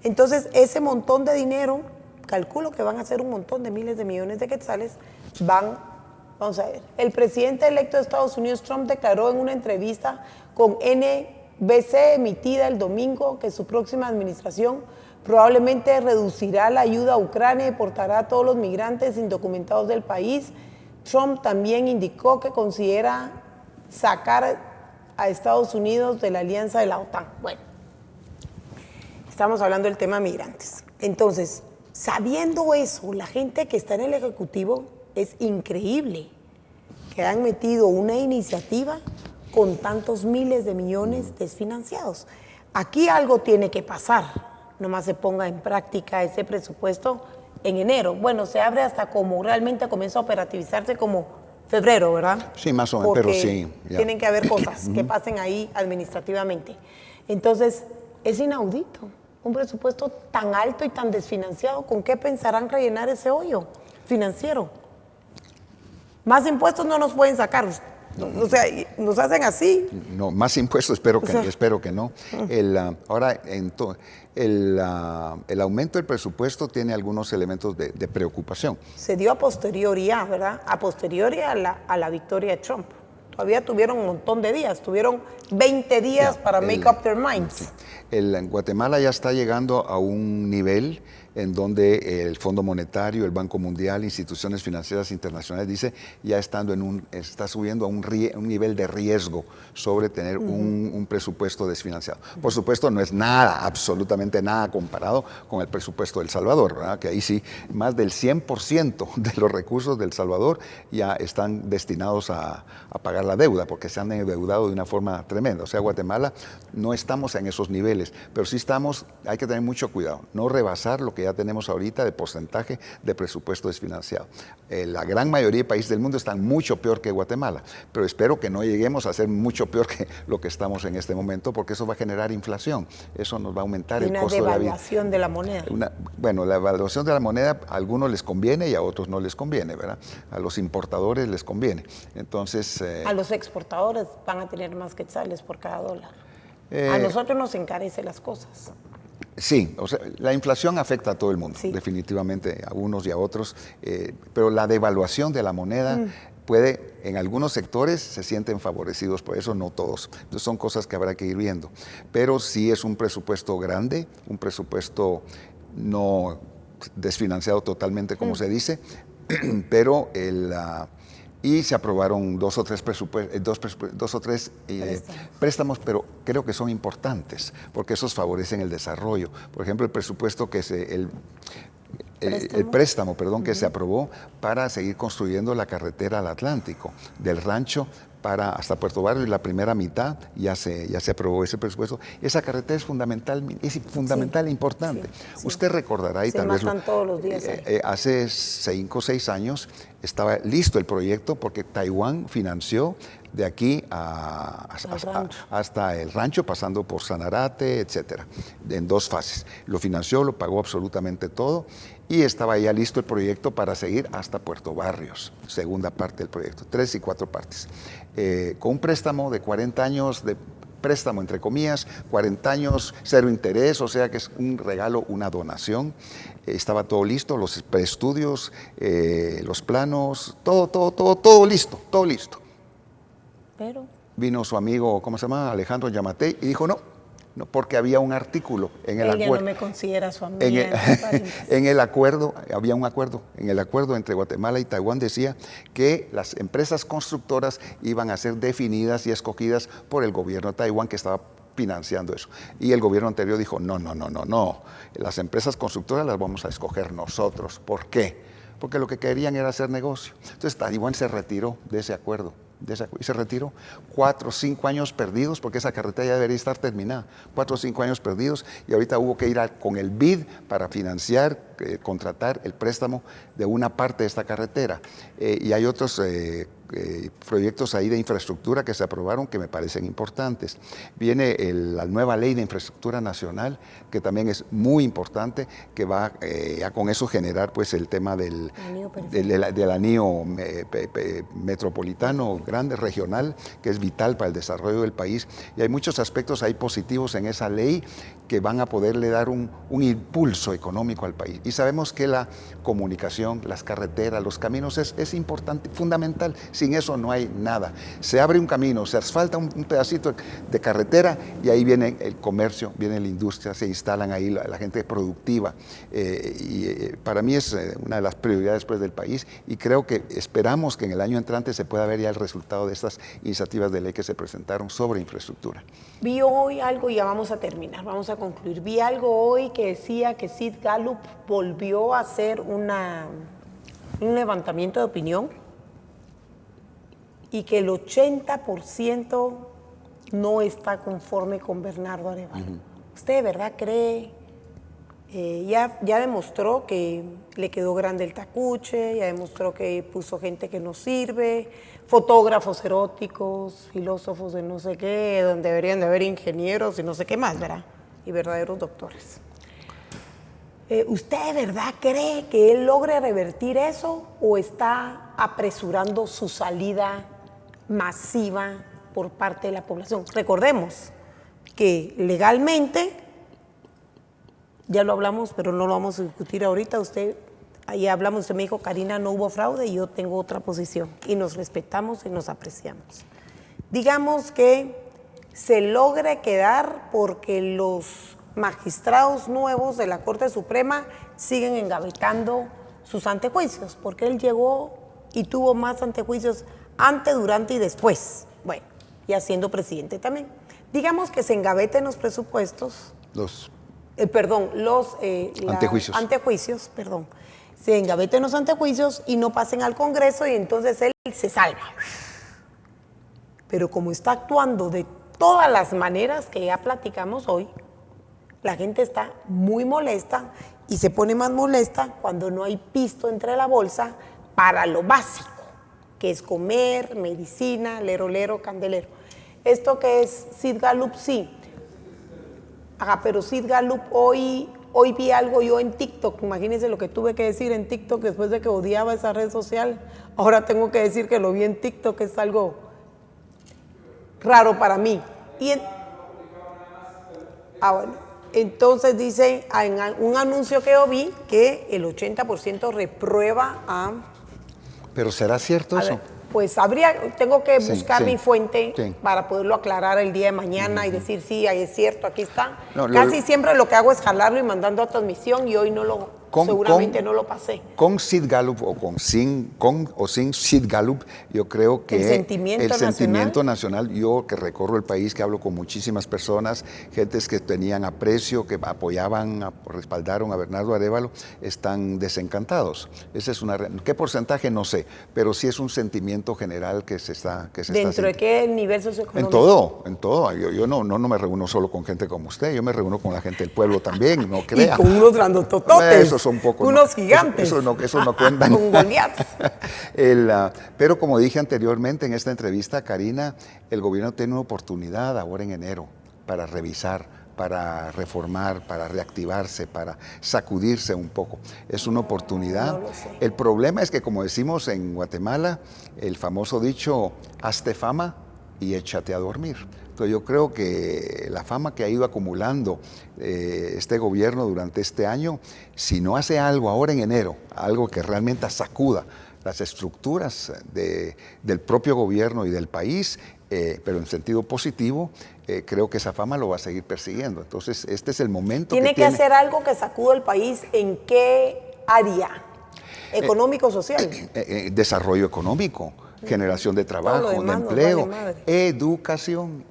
[SPEAKER 2] Entonces, ese montón de dinero, calculo que van a ser un montón de miles de millones de quetzales, vamos a ver, el presidente electo de Estados Unidos, Trump, declaró en una entrevista con NBC emitida el domingo que su próxima administración probablemente reducirá la ayuda a Ucrania y deportará a todos los migrantes indocumentados del país. Trump también indicó que considera sacar a Estados Unidos de la alianza de la OTAN. Bueno, estamos hablando del tema migrantes. Entonces, sabiendo eso, la gente que está en el Ejecutivo, es increíble que han metido una iniciativa con tantos miles de millones desfinanciados. Aquí algo tiene que pasar, nomás se ponga en práctica ese presupuesto en enero. Bueno, se abre hasta como realmente comienza a operativizarse como febrero, ¿verdad?
[SPEAKER 3] Sí, más o menos, pero sí.
[SPEAKER 2] Ya. Tienen que haber cosas que pasen ahí administrativamente. Entonces, es inaudito. Un presupuesto tan alto y tan desfinanciado, ¿con qué pensarán rellenar ese hoyo financiero? Más impuestos no nos pueden sacar. O sea, nos hacen así.
[SPEAKER 3] No, más impuestos, espero que no. Ahora, el aumento del presupuesto tiene algunos elementos de preocupación.
[SPEAKER 2] Se dio a posteriori, ¿verdad? A posteriori a la victoria de Trump. todavía tuvieron un montón de días, tuvieron 20 días para make up their minds.
[SPEAKER 3] Sí. En Guatemala ya está llegando a un nivel en donde el Fondo Monetario, el Banco Mundial, instituciones financieras internacionales, dice ya está subiendo a un nivel de riesgo sobre tener un presupuesto desfinanciado. Por supuesto, no es nada, absolutamente nada comparado con el presupuesto de El Salvador, ¿verdad? Que ahí sí, más del 100% de los recursos de El Salvador ya están destinados a pagar la deuda, porque se han endeudado de una forma tremenda. O sea, Guatemala no estamos en esos niveles, pero sí estamos, hay que tener mucho cuidado, no rebasar lo que ya tenemos ahorita de porcentaje de presupuesto desfinanciado. La gran mayoría de países del mundo están mucho peor que Guatemala, pero espero que no lleguemos a ser mucho peor que lo que estamos en este momento, porque eso va a generar inflación, eso nos va a aumentar el costo de la vida.
[SPEAKER 2] Una devaluación de la moneda.
[SPEAKER 3] Bueno, la devaluación de la moneda a algunos les conviene y a otros no les conviene, ¿verdad? A los importadores les conviene. Entonces,
[SPEAKER 2] a los exportadores van a tener más quetzales por cada dólar. A nosotros nos encarece las cosas.
[SPEAKER 3] Sí, o sea, la inflación afecta a todo el mundo,
[SPEAKER 2] sí,
[SPEAKER 3] definitivamente, a unos y a otros, pero la devaluación de la moneda puede, en algunos sectores se sienten favorecidos, por eso no todos. Entonces son cosas que habrá que ir viendo. Pero sí es un presupuesto grande, un presupuesto no desfinanciado totalmente, como se dice, pero y se aprobaron dos o tres préstamos, pero creo que son importantes, porque esos favorecen el desarrollo. Por ejemplo, el presupuesto que el préstamo, que se aprobó para seguir construyendo la carretera al Atlántico, del rancho hasta Puerto Barrio, y la primera mitad ya se aprobó ese presupuesto. Esa carretera es fundamental e importante.
[SPEAKER 2] Sí.
[SPEAKER 3] Usted recordará, y
[SPEAKER 2] se
[SPEAKER 3] tal vez
[SPEAKER 2] todos los días
[SPEAKER 3] hace 5 o 6 años estaba listo el proyecto porque Taiwán financió de aquí hasta el rancho, pasando por Sanarate, etcétera, en 2 fases. Lo financió, lo pagó absolutamente todo, y estaba ya listo el proyecto para seguir hasta Puerto Barrios, segunda parte del proyecto, 3 y 4 partes. Con un préstamo de 40 años, de préstamo entre comillas, 40 años, 0 interés, o sea que es un regalo, una donación. Estaba todo listo, los preestudios, los planos, todo listo, todo listo.
[SPEAKER 2] Pero
[SPEAKER 3] vino su amigo, ¿cómo se llama? Alejandro Yamatei, y dijo no, porque había un artículo en el acuerdo.
[SPEAKER 2] Ella no me considera su amiga.
[SPEAKER 3] En el acuerdo, había un acuerdo, en el acuerdo entre Guatemala y Taiwán decía que las empresas constructoras iban a ser definidas y escogidas por el gobierno de Taiwán, que estaba financiando eso. Y el gobierno anterior dijo, no, las empresas constructoras las vamos a escoger nosotros. ¿Por qué? Porque lo que querían era hacer negocio. Entonces Taiwán se retiró de ese acuerdo. Y se retiró. 4 o 5 años perdidos, porque esa carretera ya debería estar terminada. 4 o 5 años perdidos, y ahorita hubo que ir con el BID para financiar, contratar el préstamo de una parte de esta carretera. Y hay otros proyectos ahí de infraestructura que se aprobaron que me parecen importantes. Viene la nueva ley de infraestructura nacional, que también es muy importante, que va a con eso generar pues el tema del anillo metropolitano grande, regional, que es vital para el desarrollo del país. Y hay muchos aspectos ahí positivos en esa ley que van a poderle dar un impulso económico al país. Y sabemos que la comunicación, las carreteras, los caminos es importante, fundamental. Sin eso no hay nada. Se abre un camino, se asfalta un pedacito de carretera, y ahí viene el comercio, viene la industria, se instalan ahí la gente productiva. Para mí es una de las prioridades pues, del país, y creo que esperamos que en el año entrante se pueda ver ya el resultado de estas iniciativas de ley que se presentaron sobre infraestructura.
[SPEAKER 2] Vi hoy algo, y ya vamos a terminar, vamos a concluir. Vi algo hoy que decía que Sid Gallup volvió a hacer un levantamiento de opinión, y que el 80% no está conforme con Bernardo Arévalo. ¿Usted de verdad cree? Ya demostró que le quedó grande el tacuche, ya demostró que puso gente que no sirve, fotógrafos eróticos, filósofos de no sé qué, donde deberían de haber ingenieros y no sé qué más, ¿verdad? Y verdaderos doctores. ¿Usted de verdad cree que él logre revertir eso, o está apresurando su salida masiva por parte de la población? Recordemos que legalmente, ya lo hablamos, pero no lo vamos a discutir ahorita. Ahí hablamos, usted me dijo, Karina, no hubo fraude, y yo tengo otra posición, y nos respetamos y nos apreciamos. digamos que se logre quedar porque los magistrados nuevos de la Corte Suprema siguen engavetando sus antejuicios, porque él llegó y tuvo más antejuicios antes, durante y después. Bueno, y siendo presidente también. Digamos que se engaveten los presupuestos.
[SPEAKER 3] Los
[SPEAKER 2] antejuicios, perdón. Se engaveten los antejuicios y no pasen al Congreso y entonces él se salva. Pero como está actuando de todas las maneras que ya platicamos hoy, la gente está muy molesta y se pone más molesta cuando no hay pisto entre la bolsa para lo básico, que es comer, medicina, lero, candelero. Esto que es Sid Gallup, sí. Pero Sid Gallup, hoy vi algo yo en TikTok, imagínense lo que tuve que decir en TikTok después de que odiaba esa red social. Ahora tengo que decir que lo vi en TikTok, es algo raro para mí. Bueno, entonces dice, en un anuncio que yo vi, que el 80% reprueba a...
[SPEAKER 3] ¿Pero será cierto eso?
[SPEAKER 2] Pues tengo que buscar mi fuente para poderlo aclarar el día de mañana y decir, sí, ahí es cierto, aquí está. Casi siempre lo que hago es jalarlo y mandarlo a transmisión y hoy seguramente no lo pasé.
[SPEAKER 3] Con Sid Gallup o sin Sid Gallup, yo creo que
[SPEAKER 2] el
[SPEAKER 3] sentimiento nacional, yo que recorro el país, que hablo con muchísimas personas, gentes que tenían aprecio, que apoyaban, respaldaron a Bernardo Arévalo, están desencantados. ¿Qué porcentaje? No sé, pero sí es un sentimiento general que se está
[SPEAKER 2] ¿Dentro de qué nivel socioeconómico?
[SPEAKER 3] En todo. Yo no me reúno solo con gente como usted, yo me reúno con la gente del pueblo también, no crea.
[SPEAKER 2] Y con unos grandotototes.
[SPEAKER 3] Son pocos,
[SPEAKER 2] unos gigantes.
[SPEAKER 3] Eso no cuentan.
[SPEAKER 2] Con Goliat.
[SPEAKER 3] Pero como dije anteriormente en esta entrevista, Karina, el gobierno tiene una oportunidad ahora en enero para revisar, para reformar, para reactivarse, para sacudirse un poco. Es una oportunidad.
[SPEAKER 2] No lo sé.
[SPEAKER 3] El problema es que, como decimos en Guatemala, el famoso dicho, hazte fama y échate a dormir. Entonces yo creo que la fama que ha ido acumulando este gobierno durante este año, si no hace algo ahora en enero, algo que realmente sacuda las estructuras del propio gobierno y del país, pero en sentido positivo, creo que esa fama lo va a seguir persiguiendo. Entonces este es el momento
[SPEAKER 2] Tiene que hacer algo que sacuda el país. ¿En qué área? ¿Económico-social?
[SPEAKER 3] Desarrollo económico. Generación de trabajo, de empleo, educación.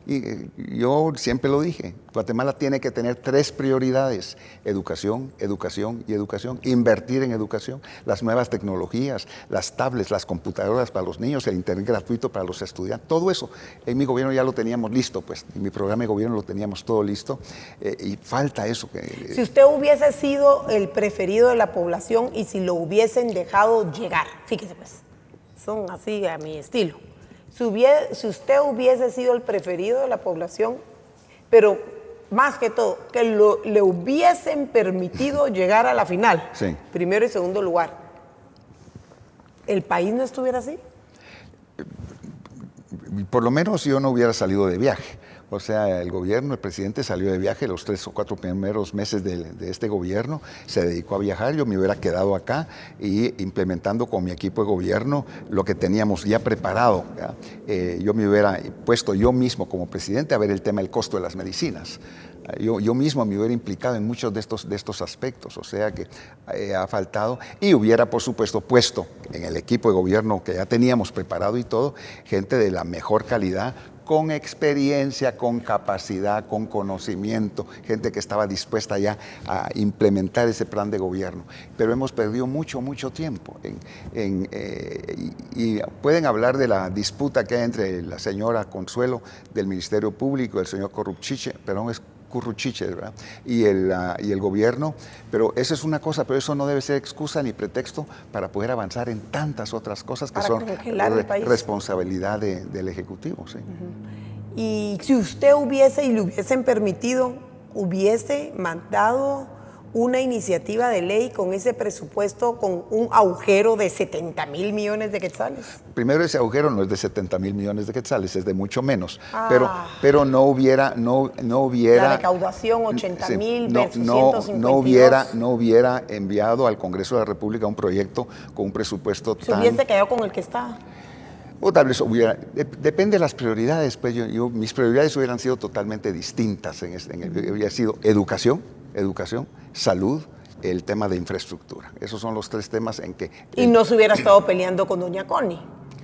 [SPEAKER 3] Y yo siempre lo dije, Guatemala tiene que tener 3 prioridades: educación, educación y educación. Invertir en educación, las nuevas tecnologías, las tablets, las computadoras para los niños, el internet gratuito para los estudiantes. Todo eso en mi gobierno ya lo teníamos listo, pues en mi programa de gobierno lo teníamos todo listo, y falta eso.
[SPEAKER 2] Si usted hubiese sido el preferido de la población y si lo hubiesen dejado llegar, fíjese pues, son así a mi estilo. Si usted hubiese sido el preferido de la población, pero más que todo, que le hubiesen permitido llegar a la final, primero y segundo lugar, ¿el país no estuviera así?
[SPEAKER 3] Por lo menos yo no hubiera salido de viaje. O sea, el presidente salió de viaje los 3 o 4 primeros meses de este gobierno, se dedicó a viajar. Yo me hubiera quedado acá y implementando con mi equipo de gobierno lo que teníamos ya preparado. Yo me hubiera puesto yo mismo como presidente a ver el tema del costo de las medicinas. Yo mismo me hubiera implicado en muchos de estos aspectos, o sea que ha faltado, y hubiera por supuesto puesto en el equipo de gobierno que ya teníamos preparado y todo, gente de la mejor calidad, con experiencia, con capacidad, con conocimiento, gente que estaba dispuesta ya a implementar ese plan de gobierno. Pero hemos perdido mucho tiempo. Y pueden hablar de la disputa que hay entre la señora Consuelo del Ministerio Público, el señor Curruchiche, ¿verdad? Y el gobierno, pero eso es una cosa, pero eso no debe ser excusa ni pretexto para poder avanzar en tantas otras cosas que son responsabilidad del Ejecutivo. Sí.
[SPEAKER 2] Y si usted le hubiesen permitido, hubiese mandado una iniciativa de ley con ese presupuesto, con un agujero de 70,000 millones de quetzales.
[SPEAKER 3] Primero, ese agujero no es de 70,000 millones de quetzales, es de mucho menos. Pero no hubiera... La
[SPEAKER 2] recaudación, 80,000 versus 152.
[SPEAKER 3] No hubiera enviado al Congreso de la República un proyecto con un presupuesto
[SPEAKER 2] ¿Se hubiese quedado con el que está?
[SPEAKER 3] O tal vez depende de las prioridades, pues mis prioridades hubieran sido totalmente distintas. Hubiera sido educación, salud, el tema de infraestructura. Esos son los 3 temas en que...
[SPEAKER 2] Y no se hubiera estado peleando con doña Connie.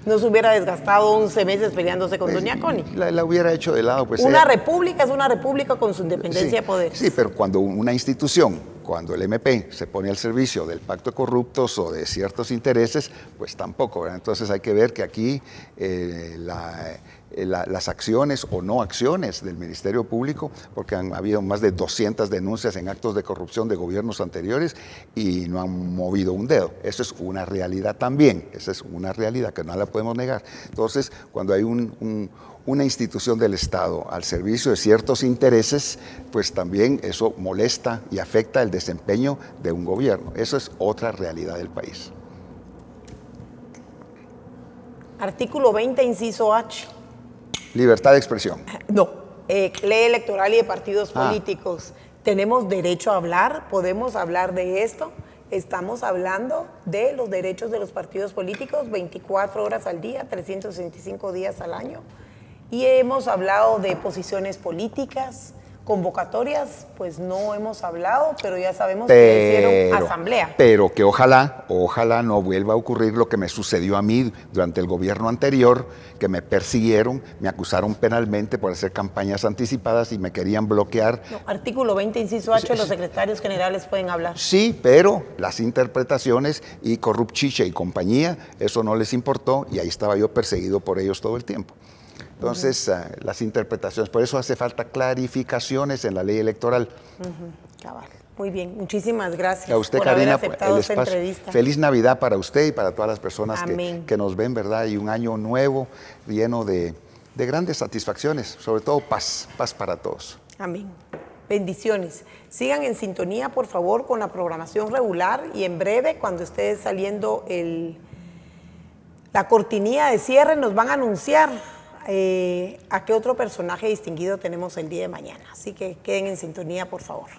[SPEAKER 2] No se hubiera desgastado 11 meses peleándose con doña Connie.
[SPEAKER 3] La hubiera hecho de lado. Pues,
[SPEAKER 2] una república es una república con su independencia de poderes.
[SPEAKER 3] Sí, pero cuando una institución, cuando el MP se pone al servicio del pacto de corruptos o de ciertos intereses, pues tampoco, ¿verdad? Entonces hay que ver que aquí las acciones o no acciones del Ministerio Público, porque han habido más de 200 denuncias en actos de corrupción de gobiernos anteriores y no han movido un dedo. Eso es una realidad también, esa es una realidad que no la podemos negar. Entonces, cuando hay una institución del Estado al servicio de ciertos intereses, pues también eso molesta y afecta el desempeño de un gobierno. Eso es otra realidad del país.
[SPEAKER 2] Artículo 20, inciso H.
[SPEAKER 3] Libertad de expresión.
[SPEAKER 2] No, ley electoral y de partidos políticos. ¿Tenemos derecho a hablar? ¿Podemos hablar de esto? Estamos hablando de los derechos de los partidos políticos 24 horas al día, 365 días al año. Y hemos hablado de posiciones políticas, convocatorias, pues no hemos hablado, pero ya sabemos que hicieron asamblea.
[SPEAKER 3] Pero que ojalá no vuelva a ocurrir lo que me sucedió a mí durante el gobierno anterior, que me persiguieron, me acusaron penalmente por hacer campañas anticipadas y me querían bloquear.
[SPEAKER 2] No, artículo 20, inciso H, los secretarios generales pueden hablar.
[SPEAKER 3] Sí, pero las interpretaciones y Corrupchiche y compañía, eso no les importó y ahí estaba yo perseguido por ellos todo el tiempo. Entonces, las interpretaciones, por eso hace falta clarificaciones en la ley electoral.
[SPEAKER 2] Cabal. Muy bien, muchísimas gracias
[SPEAKER 3] a usted,
[SPEAKER 2] por
[SPEAKER 3] Karina,
[SPEAKER 2] haber aceptado
[SPEAKER 3] el
[SPEAKER 2] esta
[SPEAKER 3] espacio.
[SPEAKER 2] entrevista.
[SPEAKER 3] Feliz Navidad para usted y para todas las personas que nos ven, ¿verdad? Y un año nuevo lleno de grandes satisfacciones, sobre todo paz para todos.
[SPEAKER 2] Amén. Bendiciones. Sigan en sintonía, por favor, con la programación regular y en breve, cuando esté saliendo la cortinilla de cierre, nos van a anunciar a qué otro personaje distinguido tenemos el día de mañana. Así que queden en sintonía, por favor.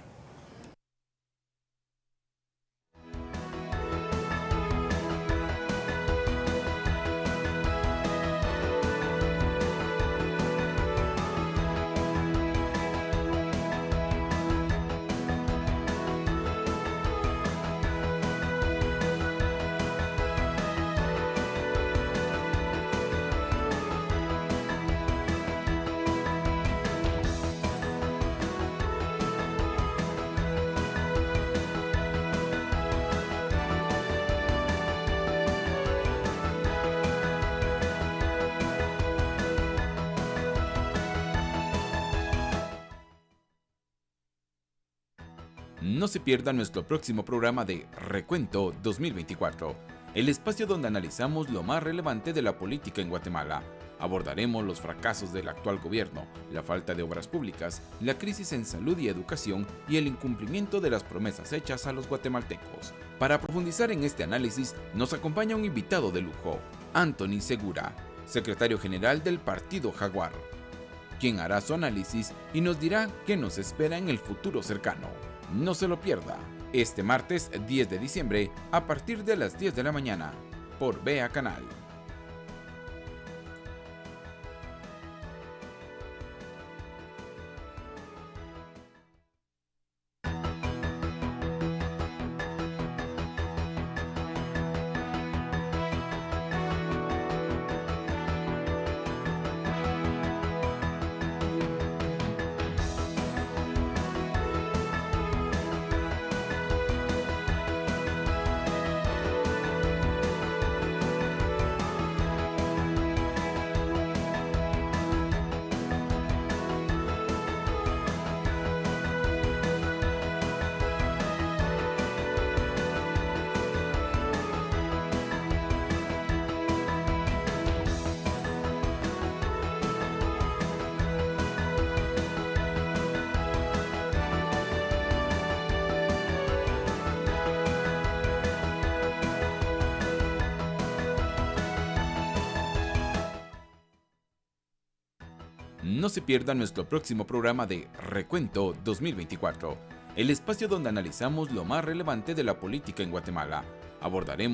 [SPEAKER 1] No se pierda nuestro próximo programa de Recuento 2024, el espacio donde analizamos lo más relevante de la política en Guatemala. Abordaremos los fracasos del actual gobierno, la falta de obras públicas, la crisis en salud y educación y el incumplimiento de las promesas hechas a los guatemaltecos. Para profundizar en este análisis, nos acompaña un invitado de lujo, Anthony Segura, secretario general del Partido Jaguar, quien hará su análisis y nos dirá qué nos espera en el futuro cercano. No se lo pierda, este martes 10 de diciembre a partir de las 10 de la mañana, por Vea Canal. No se pierda nuestro próximo programa de Recuento 2024, el espacio donde analizamos lo más relevante de la política en Guatemala. Abordaremos